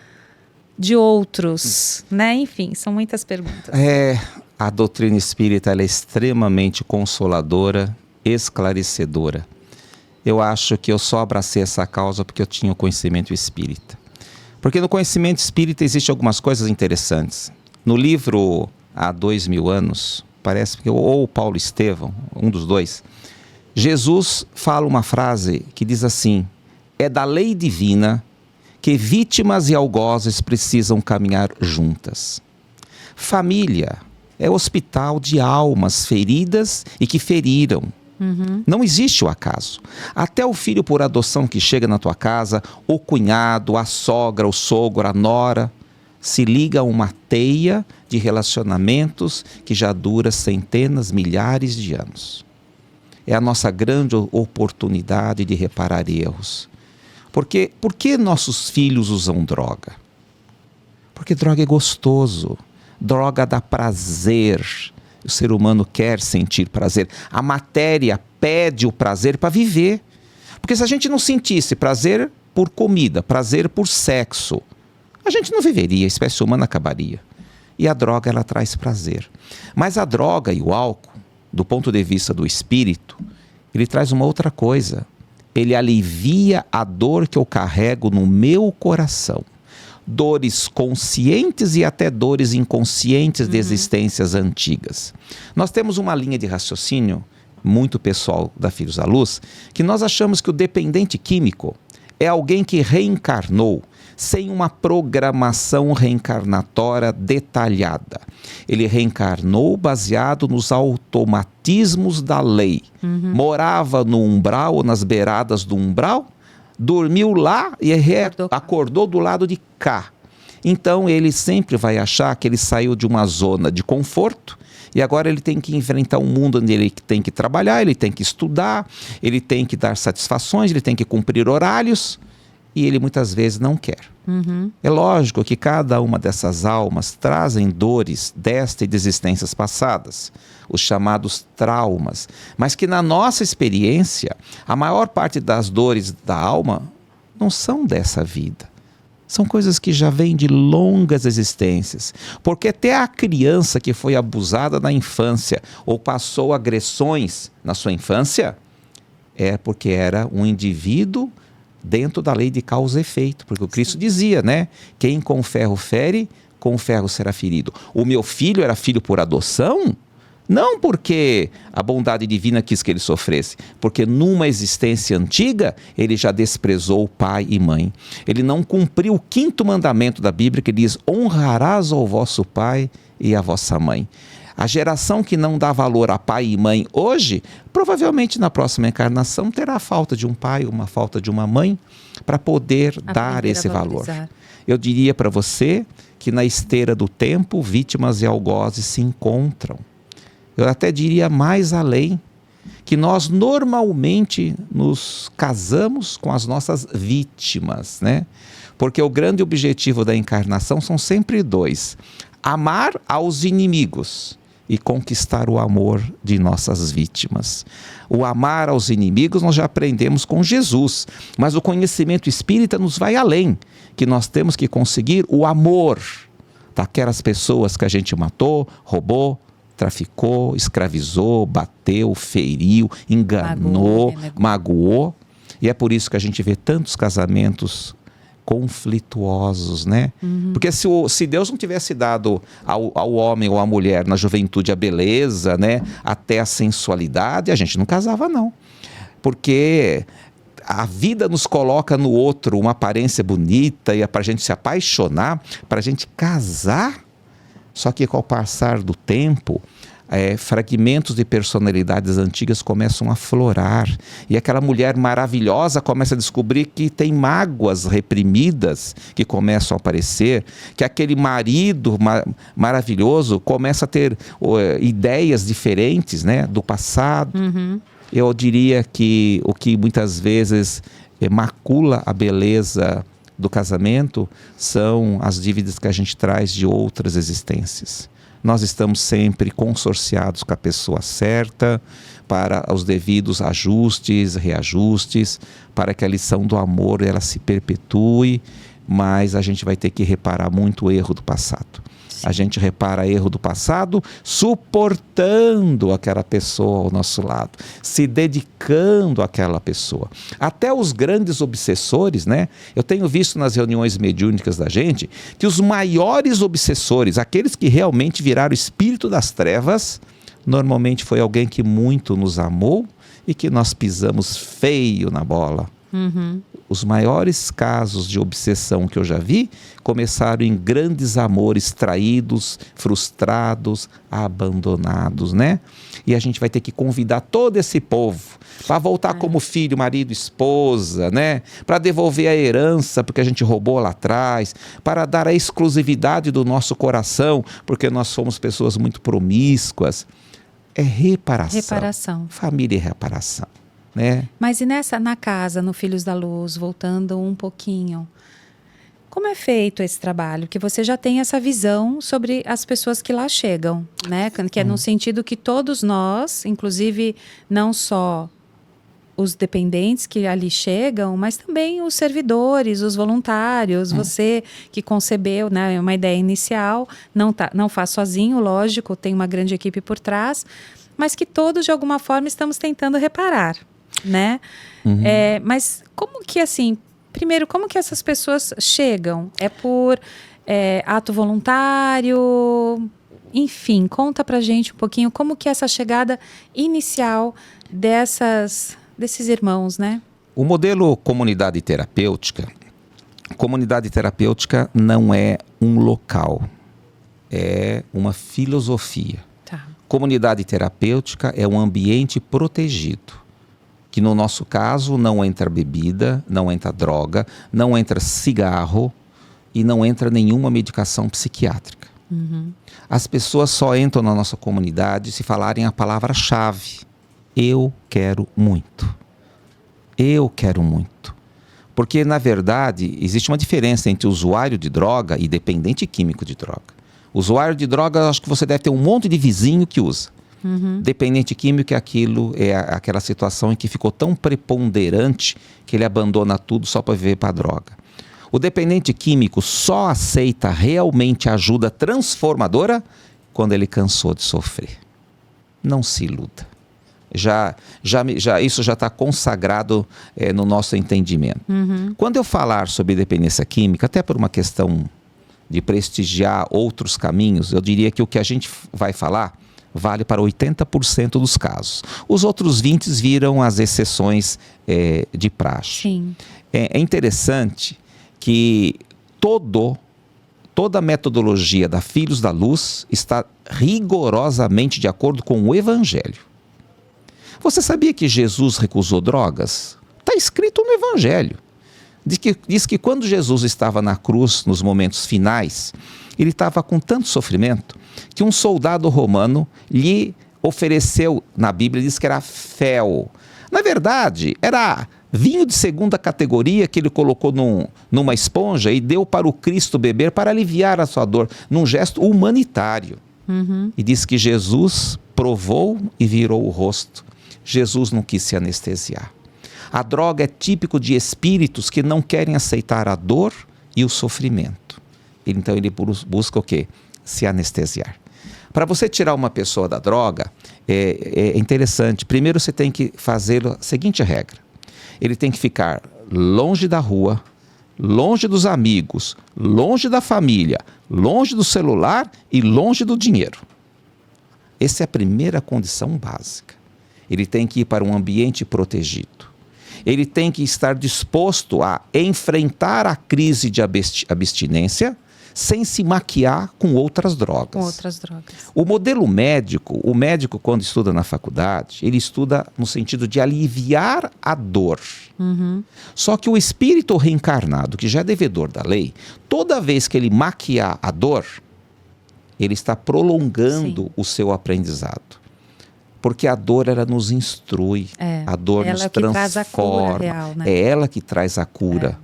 de outros, né? Enfim, são muitas perguntas. A doutrina espírita ela é extremamente consoladora, esclarecedora. Eu acho que eu só abracei essa causa porque eu tinha o conhecimento espírita. Porque no conhecimento espírita existem algumas coisas interessantes. No livro Há 2000 anos, parece que ou Paulo Estevão, um dos dois, Jesus fala uma frase que diz assim: é da lei divina que vítimas e algozes precisam caminhar juntas. Família é hospital de almas feridas e que feriram. Não existe o acaso. Até o filho por adoção que chega na tua casa, o cunhado, a sogra, o sogro, a nora, se liga a uma teia de relacionamentos que já dura centenas, milhares de anos. É a nossa grande oportunidade de reparar erros. Porque por que nossos filhos usam droga? Porque droga é gostoso, droga dá prazer. O ser humano quer sentir prazer. A matéria pede o prazer para viver. Porque se a gente não sentisse prazer por comida, prazer por sexo, a gente não viveria, a espécie humana acabaria. E a droga, ela traz prazer. Mas a droga e o álcool, do ponto de vista do espírito, ele traz uma outra coisa. Ele alivia a dor que eu carrego no meu coração. Dores conscientes e até dores inconscientes de existências antigas. Nós temos uma linha de raciocínio muito pessoal da Filhos da Luz, que nós achamos que o dependente químico é alguém que reencarnou sem uma programação reencarnatória detalhada. Ele reencarnou baseado nos automatismos da lei. Morava no umbral ou nas beiradas do umbral, dormiu lá e acordou do lado de cá. Então ele sempre vai achar que ele saiu de uma zona de conforto e agora ele tem que enfrentar um mundo onde ele tem que trabalhar, ele tem que estudar, ele tem que dar satisfações, ele tem que cumprir horários. e ele muitas vezes não quer. É lógico que cada uma dessas almas trazem dores desta e de existências passadas, os chamados traumas, mas que na nossa experiência, a maior parte das dores da alma não são dessa vida. São coisas que já vêm de longas existências. Porque até a criança que foi abusada na infância ou passou agressões na sua infância, é porque era um indivíduo dentro da lei de causa e efeito. Porque o Cristo dizia, né? Quem com ferro fere, com ferro será ferido. O meu filho era filho por adoção? Não porque a bondade divina quis que ele sofresse, porque numa existência antiga ele já desprezou pai e mãe. Ele não cumpriu o 5º mandamento da Bíblia, que diz: honrarás ao vosso pai e à vossa mãe. A geração que não dá valor a pai e mãe hoje, provavelmente na próxima encarnação terá falta de um pai, uma falta de uma mãe, para poder dar esse valor. Eu diria para você que na esteira do tempo, vítimas e algozes se encontram. Eu até diria mais além, que nós normalmente nos casamos com as nossas vítimas, né? Porque o grande objetivo da encarnação são sempre 2: amar aos inimigos e conquistar o amor de nossas vítimas. O amar aos inimigos nós já aprendemos com Jesus, mas o conhecimento espírita nos vai além, que nós temos que conseguir o amor daquelas pessoas que a gente matou, roubou, traficou, escravizou, bateu, feriu, enganou, magoou. E é por isso que a gente vê tantos casamentos conflituosos, né? Porque se Deus não tivesse dado ao homem ou à mulher na juventude a beleza, né, até a sensualidade, a gente não casava não. Porque a vida nos coloca no outro uma aparência bonita e é para a gente se apaixonar, para a gente casar. Só que com o passar do tempo, fragmentos de personalidades antigas começam a aflorar. E aquela mulher maravilhosa começa a descobrir que tem mágoas reprimidas que começam a aparecer. Que aquele marido maravilhoso começa a ter ideias diferentes, né, do passado. Eu diria que o que muitas vezes macula a beleza do casamento são as dívidas que a gente traz de outras existências. Nós estamos sempre consorciados com a pessoa certa para os devidos ajustes, reajustes, para que a lição do amor ela se perpetue, mas a gente vai ter que reparar muito o erro do passado. A gente repara erro do passado suportando aquela pessoa ao nosso lado, se dedicando àquela pessoa. Até os grandes obsessores, né? Eu tenho visto nas reuniões mediúnicas da gente que os maiores obsessores, aqueles que realmente viraram o espírito das trevas, normalmente foi alguém que muito nos amou e que nós pisamos feio na bola. Os maiores casos de obsessão que eu já vi começaram em grandes amores traídos, frustrados, abandonados, né? E a gente vai ter que convidar todo esse povo para voltar como filho, marido, esposa, né? Para devolver a herança porque a gente roubou lá atrás, para dar a exclusividade do nosso coração porque nós somos pessoas muito promíscuas. É reparação. Família e reparação. Né? Mas e na casa, no Filhos da Luz, voltando um pouquinho, como é feito esse trabalho? Que você já tem essa visão sobre as pessoas que lá chegam, né? Que é no sentido que todos nós, inclusive não só os dependentes que ali chegam, mas também os servidores, os voluntários, você que concebeu, né, uma ideia inicial, não faz sozinho, lógico, tem uma grande equipe por trás, mas que todos de alguma forma estamos tentando reparar. Né? Mas como que assim, primeiro, como que essas pessoas chegam? É por ato voluntário? Enfim, conta pra gente um pouquinho como que é essa chegada inicial desses irmãos, né? O modelo comunidade terapêutica não é um local, é uma filosofia. Comunidade terapêutica é um ambiente protegido. Que no nosso caso não entra bebida, não entra droga, não entra cigarro e não entra nenhuma medicação psiquiátrica. As pessoas só entram na nossa comunidade se falarem a palavra-chave. Eu quero muito. Eu quero muito. Porque, na verdade, existe uma diferença entre usuário de droga e dependente químico de droga. Usuário de droga, acho que você deve ter um monte de vizinho que usa. Dependente químico é aquela situação em que ficou tão preponderante que ele abandona tudo só para viver para a droga. O dependente químico só aceita realmente ajuda transformadora quando ele cansou de sofrer. Não se iluda. Isso já está consagrado no nosso entendimento. Quando eu falar sobre dependência química, até por uma questão de prestigiar outros caminhos, eu diria que o que a gente vai falar vale para 80% dos casos. Os outros 20% viram as exceções de praxe. Sim. É interessante que toda a metodologia da Filhos da Luz está rigorosamente de acordo com o Evangelho. Você sabia que Jesus recusou drogas? Está escrito no Evangelho. Diz que quando Jesus estava na cruz, nos momentos finais, ele estava com tanto sofrimento que um soldado romano lhe ofereceu, na Bíblia diz que era fel. Na verdade, era vinho de segunda categoria que ele colocou numa esponja e deu para o Cristo beber para aliviar a sua dor, num gesto humanitário. E diz que Jesus provou e virou o rosto. Jesus não quis se anestesiar. A droga é típico de espíritos que não querem aceitar a dor e o sofrimento. Então ele busca o quê? Se anestesiar. Para você tirar uma pessoa da droga, é interessante. Primeiro você tem que fazer a seguinte regra. Ele tem que ficar longe da rua, longe dos amigos, longe da família, longe do celular e longe do dinheiro. Essa é a primeira condição básica. Ele tem que ir para um ambiente protegido. Ele tem que estar disposto a enfrentar a crise de abstinência sem se maquiar com outras drogas. Com outras drogas. O médico quando estuda na faculdade, ele estuda no sentido de aliviar a dor. Só que o espírito reencarnado, que já é devedor da lei, toda vez que ele maquiar a dor, ele está prolongando o seu aprendizado. Porque a dor, ela nos instrui, a dor nos transforma. Traz a cura real, né? É ela que traz a cura.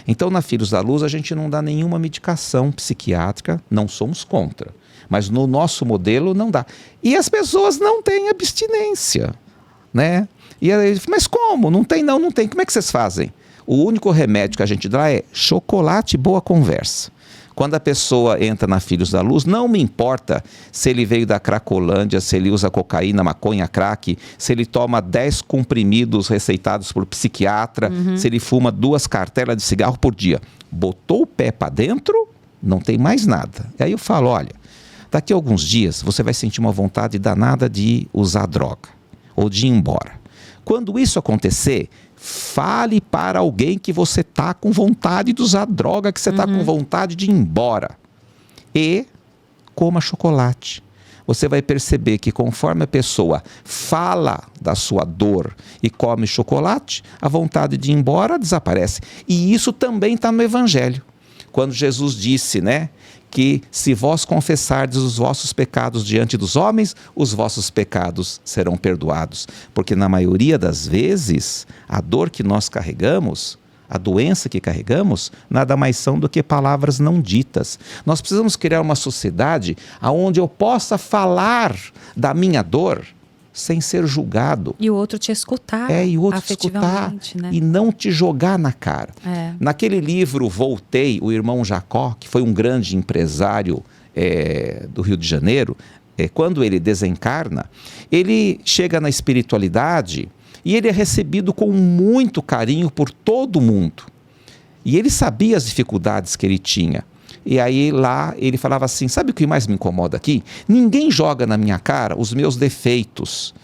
Então, na Filhos da Luz, a gente não dá nenhuma medicação psiquiátrica, não somos contra. Mas no nosso modelo não dá. E as pessoas não têm abstinência, né? E aí, mas como? Não tem, não tem. Como é que vocês fazem? O único remédio que a gente dá é chocolate e boa conversa. Quando a pessoa entra na Filhos da Luz, não me importa se ele veio da Cracolândia, se ele usa cocaína, maconha, crack, se ele toma 10 comprimidos receitados por psiquiatra, se ele fuma 2 cartelas de cigarro por dia. Botou o pé para dentro, não tem mais nada. E aí eu falo, olha, daqui a alguns dias você vai sentir uma vontade danada de usar droga ou de ir embora. Quando isso acontecer, fale para alguém que você está com vontade de usar droga, que você está com vontade de ir embora. E coma chocolate. Você vai perceber que conforme a pessoa fala da sua dor e come chocolate, a vontade de ir embora desaparece. E isso também está no Evangelho. Quando Jesus disse, né, que se vós confessardes os vossos pecados diante dos homens, os vossos pecados serão perdoados. Porque na maioria das vezes, a dor que nós carregamos, a doença que carregamos, nada mais são do que palavras não ditas. Nós precisamos criar uma sociedade onde eu possa falar da minha dor sem ser julgado. E o outro te escutar. E o outro te escutar, né? E não te jogar na cara. Naquele livro Voltei, o irmão Jacó, que foi um grande empresário do Rio de Janeiro, quando ele desencarna, ele chega na espiritualidade e ele é recebido com muito carinho por todo mundo. E ele sabia as dificuldades que ele tinha. E aí lá ele falava assim, sabe o que mais me incomoda aqui? Ninguém joga na minha cara os meus defeitos.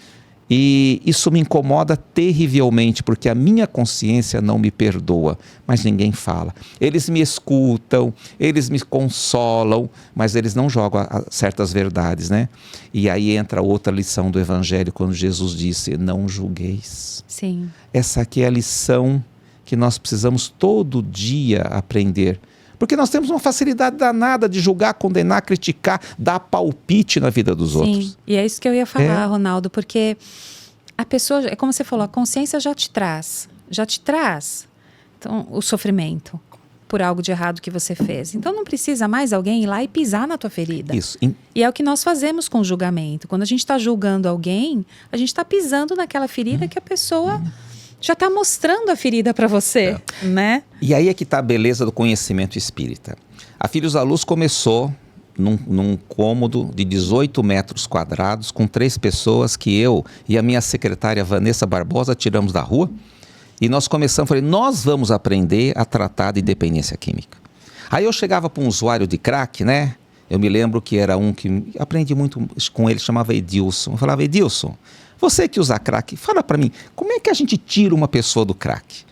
E isso me incomoda terrivelmente, porque a minha consciência não me perdoa, mas ninguém fala. Eles me escutam, eles me consolam, mas eles não jogam certas verdades, né? E aí entra outra lição do Evangelho, quando Jesus disse, não julgueis. Sim. Essa aqui é a lição que nós precisamos todo dia aprender. Porque nós temos uma facilidade danada de julgar, condenar, criticar, dar palpite na vida dos outros. Sim, e é isso que eu ia falar, Ronaldo, porque a pessoa, é como você falou, a consciência já te traz. Então, o sofrimento por algo de errado que você fez. Então não precisa mais alguém ir lá e pisar na tua ferida. Isso. E é o que nós fazemos com o julgamento. Quando a gente está julgando alguém, a gente está pisando naquela ferida que a pessoa já está mostrando a ferida para você, né? E aí é que está a beleza do conhecimento espírita. A Filhos da Luz começou num cômodo de 18 metros quadrados, com 3 pessoas que eu e a minha secretária Vanessa Barbosa tiramos da rua. E nós começamos, falei, nós vamos aprender a tratar de dependência química. Aí eu chegava para um usuário de crack, né? Eu me lembro que era um que aprendi muito com ele, chamava Edilson. Eu falava, Edilson, você que usa crack, fala para mim, como é que a gente tira uma pessoa do crack?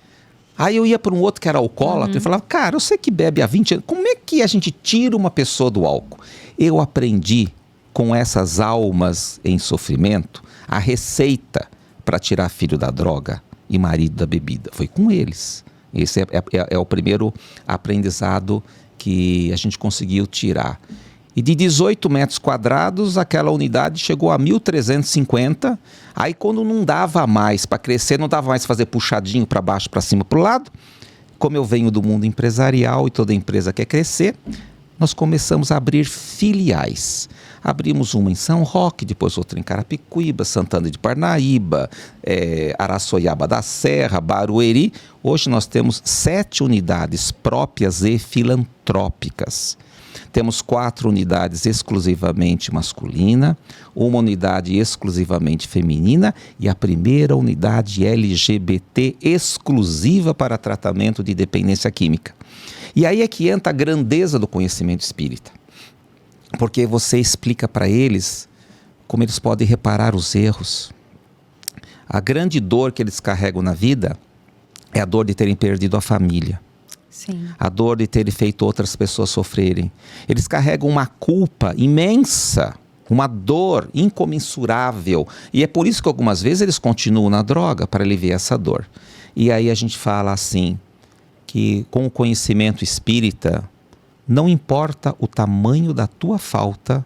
Aí eu ia para um outro que era alcoólatra e falava, cara, eu sei que bebe há 20 anos, como é que a gente tira uma pessoa do álcool? Eu aprendi com essas almas em sofrimento a receita para tirar filho da droga e marido da bebida. Foi com eles. Esse é o primeiro aprendizado que a gente conseguiu tirar. E de 18 metros quadrados, aquela unidade chegou a 1.350. Aí quando não dava mais para crescer, não dava mais fazer puxadinho para baixo, para cima, para o lado, como eu venho do mundo empresarial e toda empresa quer crescer, nós começamos a abrir filiais. Abrimos uma em São Roque, depois outra em Carapicuíba, Santana de Parnaíba, Araçoiaba da Serra, Barueri. Hoje nós temos 7 unidades próprias e filantrópicas. Temos 4 unidades exclusivamente masculina, uma unidade exclusivamente feminina e a primeira unidade LGBT exclusiva para tratamento de dependência química. E aí é que entra a grandeza do conhecimento espírita. Porque você explica para eles como eles podem reparar os erros. A grande dor que eles carregam na vida é a dor de terem perdido a família. Sim. A dor de terem feito outras pessoas sofrerem. Eles carregam uma culpa imensa, uma dor incomensurável. E é por isso que algumas vezes eles continuam na droga, para aliviar essa dor. E aí a gente fala assim, que com o conhecimento espírita, não importa o tamanho da tua falta,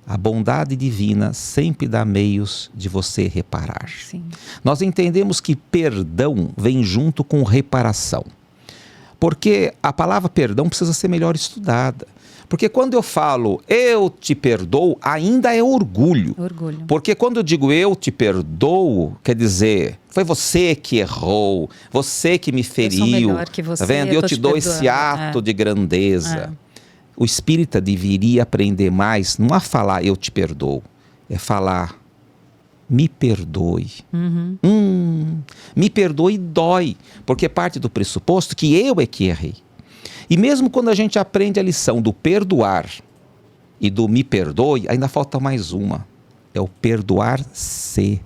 a bondade divina sempre dá meios de você reparar. Sim. Nós entendemos que perdão vem junto com reparação. Porque a palavra perdão precisa ser melhor estudada. Porque quando eu falo eu te perdoo, ainda é orgulho. Orgulho. Porque quando eu digo eu te perdoo, quer dizer, foi você que errou, você que me feriu. Eu sou melhor que você, tá vendo? Eu te dou esse ato de grandeza. O espírita deveria aprender mais, não a falar eu te perdoo, é falar me perdoe. Me perdoe dói, porque parte do pressuposto que eu é que errei. E mesmo quando a gente aprende a lição do perdoar e do me perdoe, ainda falta mais uma, é o perdoar-se.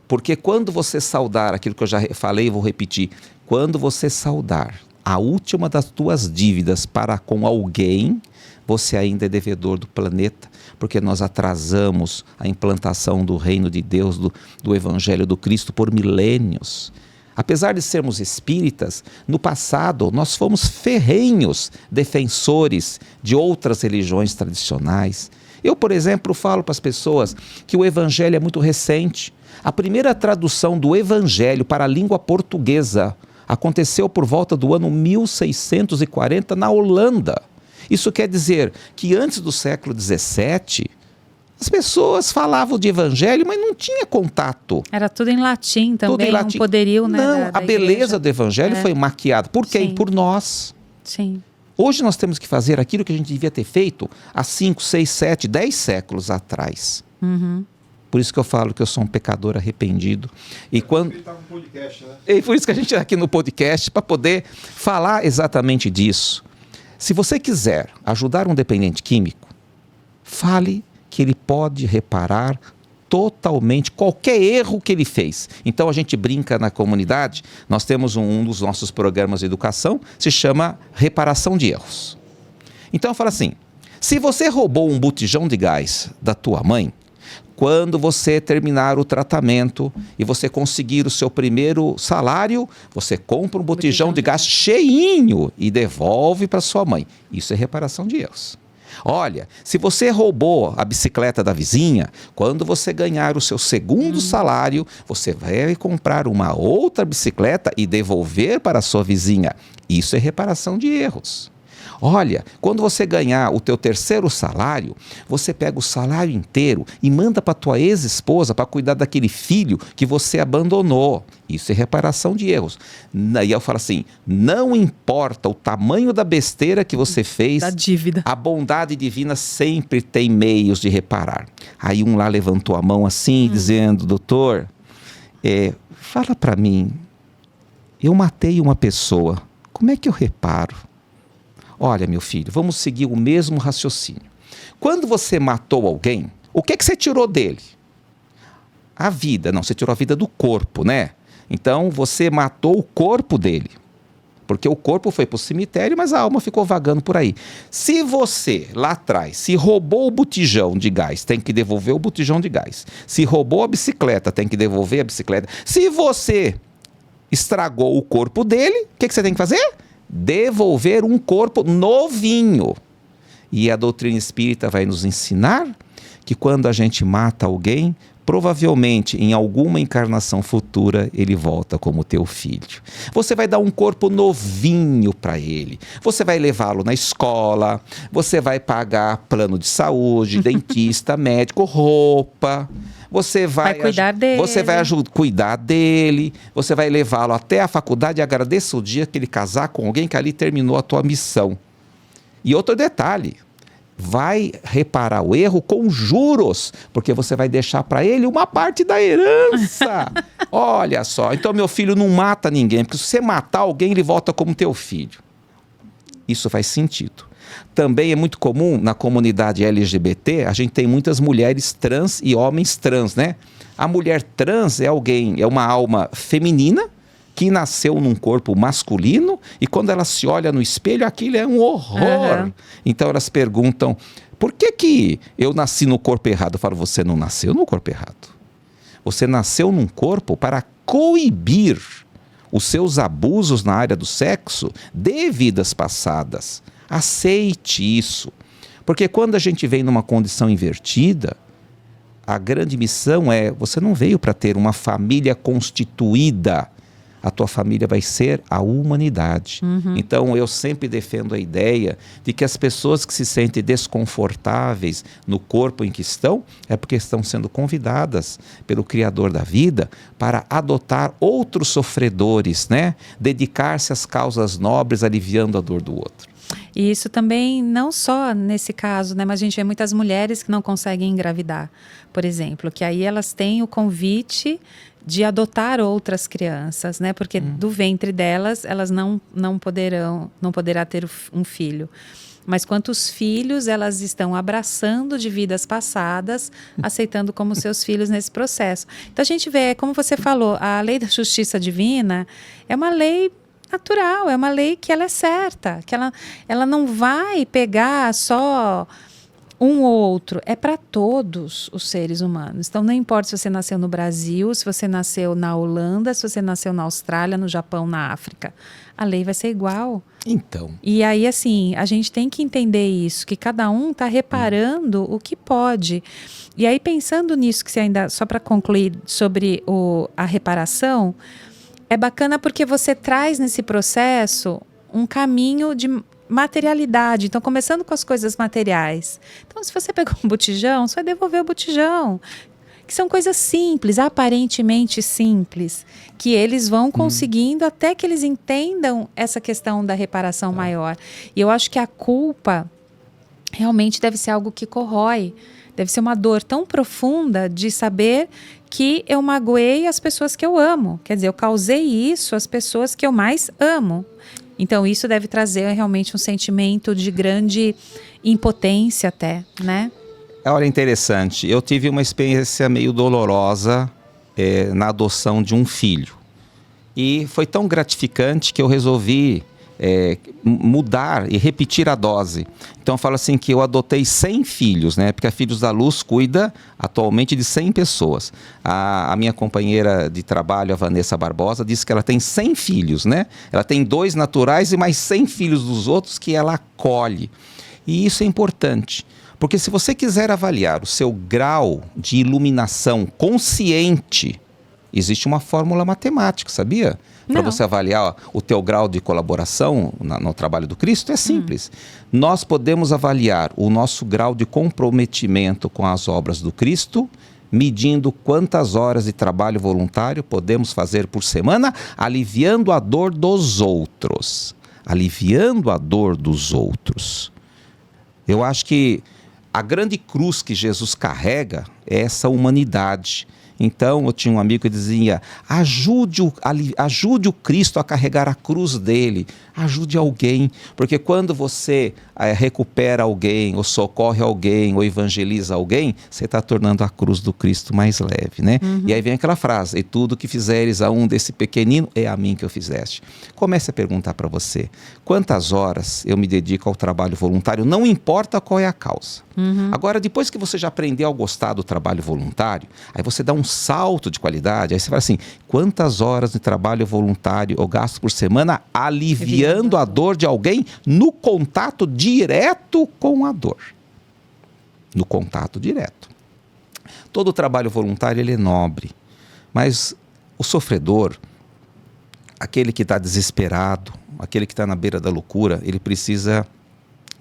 Porque quando você saudar, aquilo que eu já falei e vou repetir, quando você saudar a última das tuas dívidas para com alguém, você ainda é devedor do planeta, porque nós atrasamos a implantação do reino de Deus, do Evangelho do Cristo por milênios. Apesar de sermos espíritas, no passado nós fomos ferrenhos defensores de outras religiões tradicionais. Eu, por exemplo, falo para as pessoas que o Evangelho é muito recente. A primeira tradução do Evangelho para a língua portuguesa aconteceu por volta do ano 1640 na Holanda. Isso quer dizer que antes do século XVII, as pessoas falavam de evangelho, mas não tinha contato. Era tudo em latim também, tudo em latim. Um poderio, né? Não, a beleza do evangelho foi maquiada. Por quem? Sim. Por nós. Sim. Hoje nós temos que fazer aquilo que a gente devia ter feito há 5, 6, 7, 10 séculos atrás. Por isso que eu falo que eu sou um pecador arrependido. E quando Ele tá no podcast, né? E por isso que a gente está aqui no podcast, para poder falar exatamente disso. Se você quiser ajudar um dependente químico, fale que ele pode reparar totalmente qualquer erro que ele fez. Então a gente brinca na comunidade, nós temos um dos nossos programas de educação, se chama reparação de erros. Então fala assim, se você roubou um botijão de gás da tua mãe, quando você terminar o tratamento e você conseguir o seu primeiro salário, você compra um botijão de gás cheinho e devolve para sua mãe. Isso é reparação de erros. Olha, se você roubou a bicicleta da vizinha, quando você ganhar o seu segundo salário, você vai comprar uma outra bicicleta e devolver para a sua vizinha. Isso é reparação de erros. Olha, quando você ganhar o teu terceiro salário, você pega o salário inteiro e manda para tua ex-esposa para cuidar daquele filho que você abandonou. Isso é reparação de erros. E eu falo assim, não importa o tamanho da besteira que você fez, da dívida, a bondade divina sempre tem meios de reparar. Aí um lá levantou a mão assim, dizendo, doutor, fala para mim, eu matei uma pessoa, como é que eu reparo? Olha, meu filho, vamos seguir o mesmo raciocínio. Quando você matou alguém, o que você tirou dele? A vida. Não, você tirou a vida do corpo, né? Então, você matou o corpo dele. Porque o corpo foi para o cemitério, mas a alma ficou vagando por aí. Se você, lá atrás, se roubou o botijão de gás, tem que devolver o botijão de gás. Se roubou a bicicleta, tem que devolver a bicicleta. Se você estragou o corpo dele, o que você tem que fazer? Devolver um corpo novinho. E a doutrina espírita vai nos ensinar que quando a gente mata alguém, provavelmente em alguma encarnação futura ele volta como teu filho. Você vai dar um corpo novinho para ele. Você vai levá-lo na escola, você vai pagar plano de saúde, dentista, médico, roupa. Você vai cuidar dele. Você vai cuidar dele, você vai levá-lo até a faculdade e agradeça o dia que ele casar com alguém que ali terminou a tua missão. E outro detalhe, vai reparar o erro com juros, porque você vai deixar para ele uma parte da herança. Olha só, então meu filho não mata ninguém, porque se você matar alguém, ele volta como teu filho. Isso faz sentido. Também é muito comum na comunidade LGBT, a gente tem muitas mulheres trans e homens trans, né? A mulher trans é alguém, é uma alma feminina que nasceu num corpo masculino e quando ela se olha no espelho, aquilo é um horror. Então elas perguntam, por que eu nasci no corpo errado? Eu falo, você não nasceu no corpo errado. Você nasceu num corpo para coibir os seus abusos na área do sexo de vidas passadas. Aceite isso, porque quando a gente vem numa condição invertida, a grande missão é, você não veio para ter uma família constituída, a tua família vai ser a humanidade. Então eu sempre defendo a ideia de que as pessoas que se sentem desconfortáveis no corpo em que estão, é porque estão sendo convidadas pelo Criador da vida para adotar outros sofredores, né? Dedicar-se às causas nobres, aliviando a dor do outro. E isso também, não só nesse caso, né, mas a gente vê muitas mulheres que não conseguem engravidar, por exemplo, que aí elas têm o convite de adotar outras crianças, né, porque do ventre delas, elas não poderá ter um filho. Mas quantos filhos elas estão abraçando de vidas passadas, aceitando como seus filhos nesse processo. Então a gente vê, como você falou, a lei da justiça divina é uma lei natural, é uma lei que ela é certa, que ela não vai pegar só um ou outro, é para todos os seres humanos. Então não importa se você nasceu no Brasil, se você nasceu na Holanda, se você nasceu na Austrália, no Japão, na África, a lei vai ser igual. Então. E aí assim, a gente tem que entender isso, que cada um está reparando o que pode. E aí pensando nisso, que você ainda, só para concluir sobre a reparação, é bacana porque você traz nesse processo um caminho de materialidade. Então, começando com as coisas materiais. Então, se você pegou um botijão, você vai devolver o botijão. Que são coisas simples, aparentemente simples, que eles vão conseguindo até que eles entendam essa questão da reparação maior. E eu acho que a culpa realmente deve ser algo que corrói. Deve ser uma dor tão profunda de saber que eu magoei as pessoas que eu amo. Quer dizer, eu causei isso às pessoas que eu mais amo. Então, isso deve trazer realmente um sentimento de grande impotência até, né? Olha, interessante. Eu tive uma experiência meio dolorosa na adoção de um filho. E foi tão gratificante que eu resolvi mudar e repetir a dose. Então eu falo assim que eu adotei 100 filhos, né? Porque a Filhos da Luz cuida atualmente de 100 pessoas. A minha companheira de trabalho, a Vanessa Barbosa, disse que ela tem 100 filhos, né? Ela tem 2 naturais e mais 100 filhos dos outros que ela acolhe. E isso é importante, porque se você quiser avaliar o seu grau de iluminação consciente, existe uma fórmula matemática, sabia? Para você avaliar o teu grau de colaboração no trabalho do Cristo, é simples. Nós podemos avaliar o nosso grau de comprometimento com as obras do Cristo, medindo quantas horas de trabalho voluntário podemos fazer por semana, aliviando a dor dos outros. Aliviando a dor dos outros. Eu acho que a grande cruz que Jesus carrega é essa humanidade. Então, eu tinha um amigo que dizia, ajude o Cristo a carregar a cruz dele, ajude alguém, porque quando você recupera alguém, ou socorre alguém, ou evangeliza alguém, você está tornando a cruz do Cristo mais leve, né? E aí vem aquela frase, e tudo que fizeres a um desse pequenino, é a mim que eu fizeste. Comece a perguntar para você, quantas horas eu me dedico ao trabalho voluntário, não importa qual é a causa. Agora, depois que você já aprendeu a gostar do trabalho voluntário, aí você dá um salto de qualidade, aí você fala assim, quantas horas de trabalho voluntário eu gasto por semana aliviando a dor de alguém no contato direto com a dor. No contato direto. Todo trabalho voluntário ele é nobre, mas o sofredor, aquele que está desesperado, aquele que está na beira da loucura, ele precisa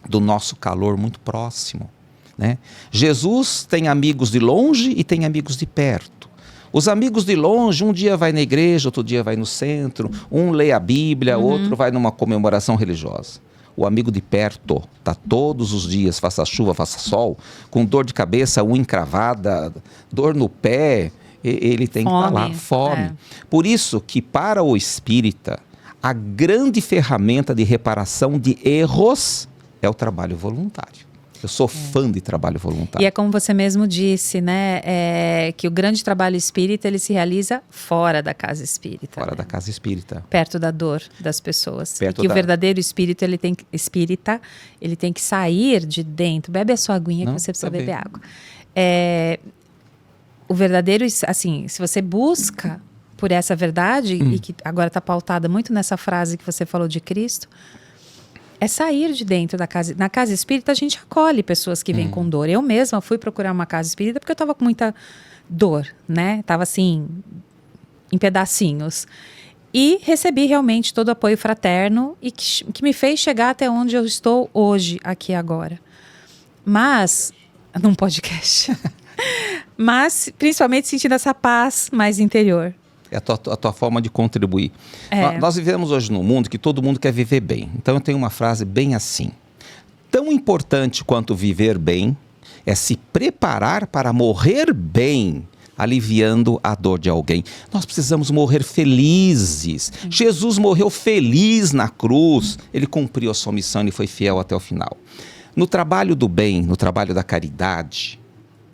do nosso calor muito próximo. Né? Jesus tem amigos de longe e tem amigos de perto. Os amigos de longe, um dia vai na igreja, outro dia vai no centro, um lê a Bíblia, outro vai numa comemoração religiosa. O amigo de perto está todos os dias, faça chuva, faça sol, com dor de cabeça, unha encravada, dor no pé, ele tem que estar lá, fome. Por isso que para o espírita, a grande ferramenta de reparação de erros é o trabalho voluntário. Eu sou fã de trabalho voluntário. E é como você mesmo disse, né? Que o grande trabalho espírita, ele se realiza fora da casa espírita. Fora da casa espírita. Perto da dor das pessoas. O verdadeiro espírito, ele tem que sair de dentro. Bebe a sua aguinha que você precisa beber água. O verdadeiro, assim, se você busca por essa verdade, e que agora está pautada muito nessa frase que você falou de Cristo, é sair de dentro da casa. Na casa espírita, a gente acolhe pessoas que vêm com dor. Eu mesma fui procurar uma casa espírita porque eu estava com muita dor, né? Estava assim, em pedacinhos. E recebi realmente todo o apoio fraterno e que me fez chegar até onde eu estou hoje, aqui agora. Mas, num podcast. Mas, principalmente sentindo essa paz mais interior. É a tua forma de contribuir. Nós vivemos hoje num mundo que todo mundo quer viver bem. Então eu tenho uma frase bem assim. Tão importante quanto viver bem é se preparar para morrer bem, aliviando a dor de alguém. Nós precisamos morrer felizes. Jesus morreu feliz na cruz. Ele cumpriu a sua missão e foi fiel até o final. No trabalho do bem, no trabalho da caridade,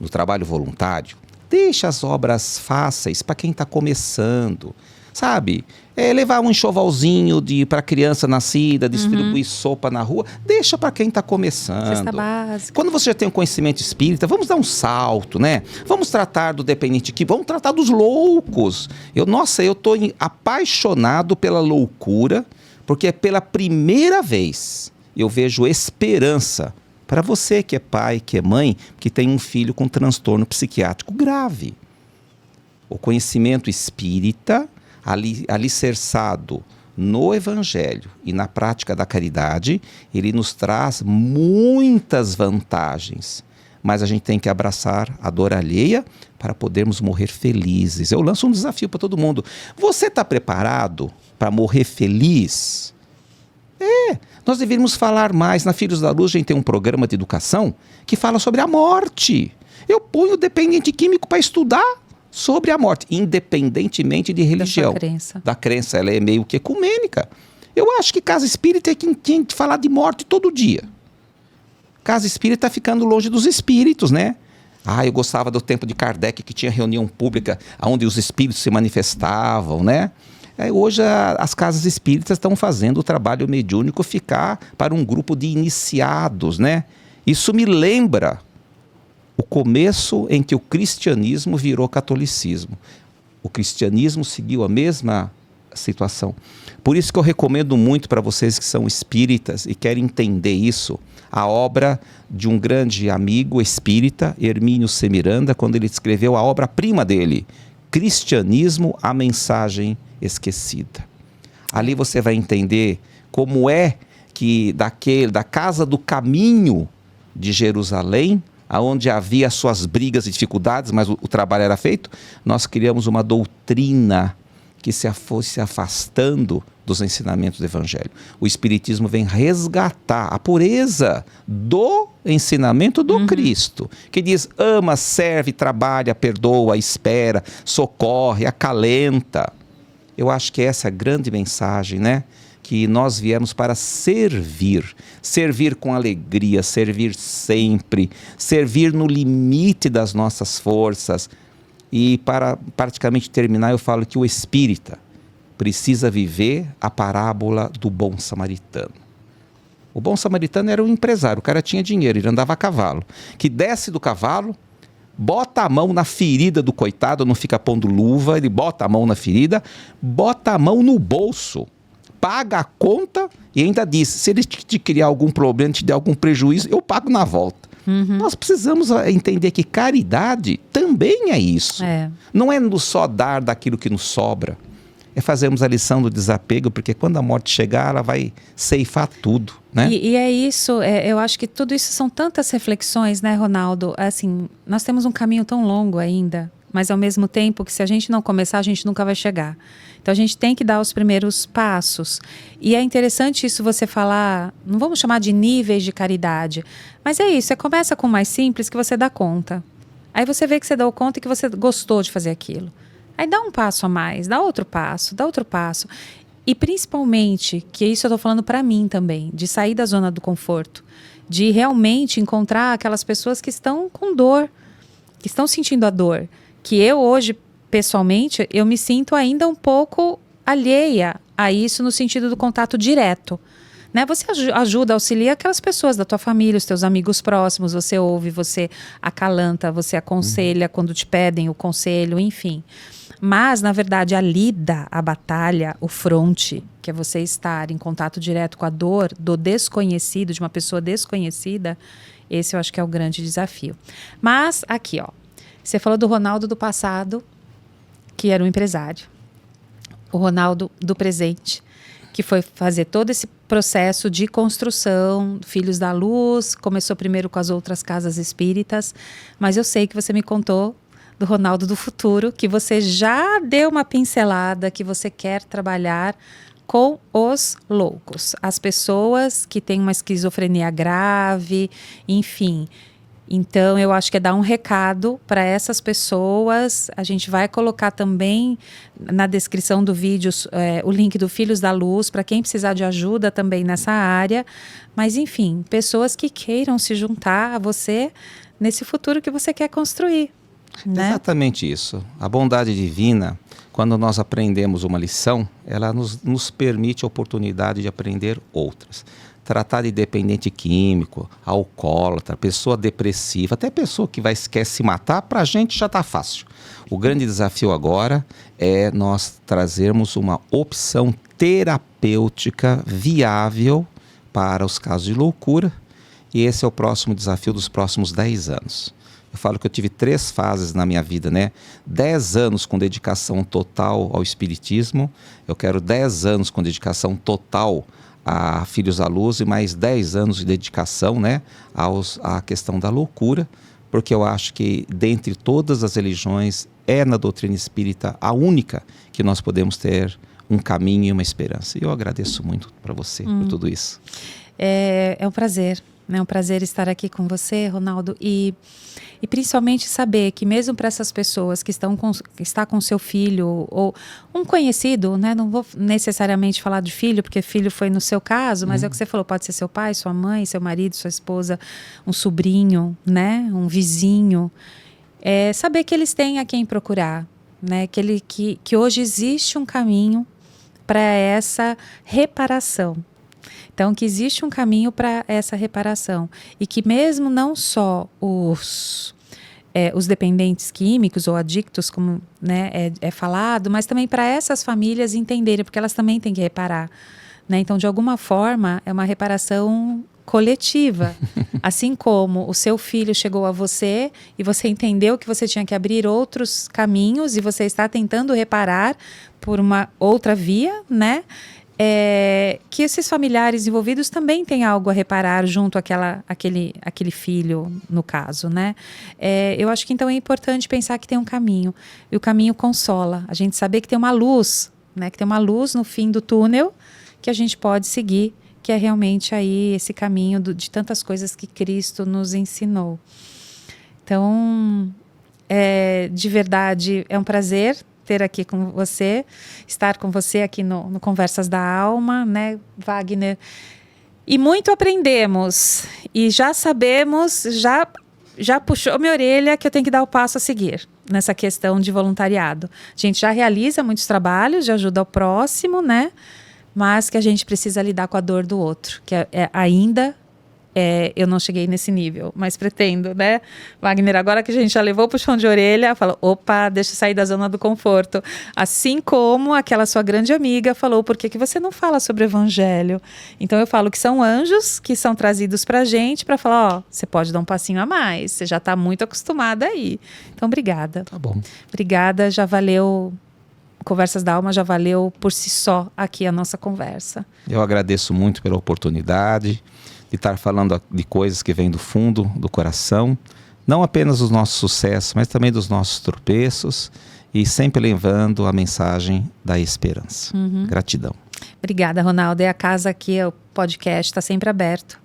no trabalho voluntário, deixa as obras fáceis para quem está começando, sabe? Levar um enxovalzinho para criança nascida, distribuir sopa na rua, deixa para quem está começando. Cesta básica. Quando você já tem um conhecimento espírita, vamos dar um salto, né? Vamos tratar do dependente aqui, vamos tratar dos loucos. Eu estou apaixonado pela loucura, porque é pela primeira vez eu vejo esperança para você que é pai, que é mãe, que tem um filho com transtorno psiquiátrico grave. O conhecimento espírita, alicerçado no Evangelho e na prática da caridade, ele nos traz muitas vantagens. Mas a gente tem que abraçar a dor alheia para podermos morrer felizes. Eu lanço um desafio para todo mundo. Você está preparado para morrer feliz? Nós deveríamos falar mais. Na Filhos da Luz a gente tem um programa de educação que fala sobre a morte. Eu ponho o dependente químico para estudar sobre a morte, independentemente de religião. Da crença, ela é meio que ecumênica. Eu acho que casa espírita é quem tem que falar de morte todo dia. Casa espírita está ficando longe dos espíritos, né? Eu gostava do tempo de Kardec, que tinha reunião pública onde os espíritos se manifestavam, né? Hoje as casas espíritas estão fazendo o trabalho mediúnico ficar para um grupo de iniciados, né? Isso me lembra o começo em que o cristianismo virou catolicismo. O cristianismo seguiu a mesma situação. Por isso que eu recomendo muito para vocês que são espíritas e querem entender isso, a obra de um grande amigo espírita, Hermínio C. Miranda, quando ele escreveu a obra-prima dele, Cristianismo, a Mensagem Esquecida. Ali você vai entender como é que da casa do caminho de Jerusalém, onde havia suas brigas e dificuldades, mas o trabalho era feito, nós criamos uma doutrina que fosse se afastando dos ensinamentos do Evangelho. O Espiritismo vem resgatar a pureza do ensinamento do Cristo, que diz: ama, serve, trabalha, perdoa, espera, socorre, acalenta. Eu acho que essa é a grande mensagem, né? Que nós viemos para servir, servir com alegria, servir sempre, servir no limite das nossas forças. E para praticamente terminar, eu falo que o espírita precisa viver a parábola do bom samaritano. O bom samaritano era um empresário, o cara tinha dinheiro, ele andava a cavalo, que desce do cavalo, bota a mão na ferida do coitado, não fica pondo luva, ele bota a mão na ferida, bota a mão no bolso, paga a conta e ainda diz: se ele te criar algum problema, te der algum prejuízo, eu pago na volta. Nós precisamos entender que caridade também é isso. Não é só dar daquilo que nos sobra, é fazermos a lição do desapego, porque quando a morte chegar, ela vai ceifar tudo, né? E é isso, eu acho que tudo isso são tantas reflexões, né, Ronaldo? Assim, nós temos um caminho tão longo ainda, mas ao mesmo tempo que se a gente não começar, a gente nunca vai chegar. Então a gente tem que dar os primeiros passos. E é interessante isso você falar, não vamos chamar de níveis de caridade, mas é isso, você começa com o mais simples que você dá conta. Aí você vê que você deu conta e que você gostou de fazer aquilo. Aí dá um passo a mais, dá outro passo, dá outro passo. E principalmente, que isso eu estou falando para mim também, de sair da zona do conforto, de realmente encontrar aquelas pessoas que estão com dor, que estão sentindo a dor, que eu hoje, pessoalmente, eu me sinto ainda um pouco alheia a isso no sentido do contato direto. Né? Você ajuda, auxilia aquelas pessoas da tua família, os teus amigos próximos, você ouve, você acalanta, você aconselha quando te pedem o conselho, enfim. Mas, na verdade, a lida, a batalha, o fronte, que é você estar em contato direto com a dor do desconhecido, de uma pessoa desconhecida, esse eu acho que é o grande desafio. Mas, aqui, ó, você falou do Ronaldo do passado, que era um empresário. O Ronaldo do presente, que foi fazer todo esse processo de construção, Filhos da Luz, começou primeiro com as outras casas espíritas, mas eu sei que você me contou do Ronaldo do futuro, que você já deu uma pincelada, que você quer trabalhar com os loucos, as pessoas que têm uma esquizofrenia grave, enfim. Então, eu acho que é dar um recado para essas pessoas. A gente vai colocar também na descrição do vídeo o link do Filhos da Luz, para quem precisar de ajuda também nessa área. Mas, enfim, pessoas que queiram se juntar a você nesse futuro que você quer construir. Né? Exatamente isso. A bondade divina, quando nós aprendemos uma lição, ela nos permite a oportunidade de aprender outras. Tratar de dependente químico, alcoólatra, pessoa depressiva, até pessoa que quer se matar, para a gente já está fácil. O grande desafio agora é nós trazermos uma opção terapêutica viável para os casos de loucura, e esse é o próximo desafio dos próximos 10 anos. Eu falo que eu tive 3 fases na minha vida, né? 10 anos com dedicação total ao espiritismo, eu quero 10 anos com dedicação total a Filhos da Luz e mais 10 anos de dedicação, né, à questão da loucura, porque eu acho que dentre todas as religiões é na doutrina espírita a única que nós podemos ter um caminho e uma esperança. E eu agradeço muito para você por tudo isso. É um prazer. É um prazer estar aqui com você, Ronaldo, e principalmente saber que mesmo para essas pessoas que está com seu filho ou um conhecido, né? Não vou necessariamente falar de filho, porque filho foi no seu caso, mas é o que você falou, pode ser seu pai, sua mãe, seu marido, sua esposa, um sobrinho, né? Um vizinho. Saber que eles têm a quem procurar, né? Que hoje existe um caminho para essa reparação. Então, que existe um caminho para essa reparação. E que mesmo não só os os dependentes químicos ou adictos, como, né, é falado, mas também para essas famílias entenderem, porque elas também têm que reparar, né? Então, de alguma forma, é uma reparação coletiva. Assim como o seu filho chegou a você e você entendeu que você tinha que abrir outros caminhos e você está tentando reparar por uma outra via, né? Que esses familiares envolvidos também têm algo a reparar junto àquele filho, no caso, né? Eu acho que então é importante pensar que tem um caminho, e o caminho consola, a gente saber que tem uma luz, né? Que tem uma luz no fim do túnel que a gente pode seguir, que é realmente aí esse caminho de tantas coisas que Cristo nos ensinou. Então, de verdade, é um prazer ter aqui com você, estar com você aqui no Conversas da Alma, né, Wagner? E muito aprendemos, e já sabemos, já puxou minha orelha que eu tenho que dar o passo a seguir nessa questão de voluntariado. A gente já realiza muitos trabalhos de ajuda ao próximo, né? Mas que a gente precisa lidar com a dor do outro, que ainda eu não cheguei nesse nível, mas pretendo, né? Wagner, agora que a gente já levou o puxão de orelha, fala, opa, deixa eu sair da zona do conforto. Assim como aquela sua grande amiga falou, por que você não fala sobre o evangelho? Então eu falo que são anjos que são trazidos pra gente para falar, você pode dar um passinho a mais, você já está muito acostumada aí. Então, obrigada. Tá bom. Obrigada, já valeu. Conversas da Alma já valeu por si só aqui a nossa conversa. Eu agradeço muito pela oportunidade de estar falando de coisas que vêm do fundo do coração, não apenas dos nossos sucessos, mas também dos nossos tropeços, e sempre levando a mensagem da esperança. Gratidão. Obrigada, Ronaldo. E a casa aqui, o podcast está sempre aberto.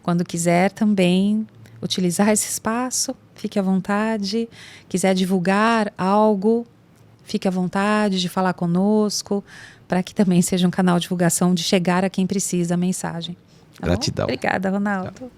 Quando quiser também utilizar esse espaço, fique à vontade. Quiser divulgar algo, fique à vontade de falar conosco, para que também seja um canal de divulgação, de chegar a quem precisa a mensagem. Tá Gratidão. bom? Obrigada, Ronaldo. Tchau.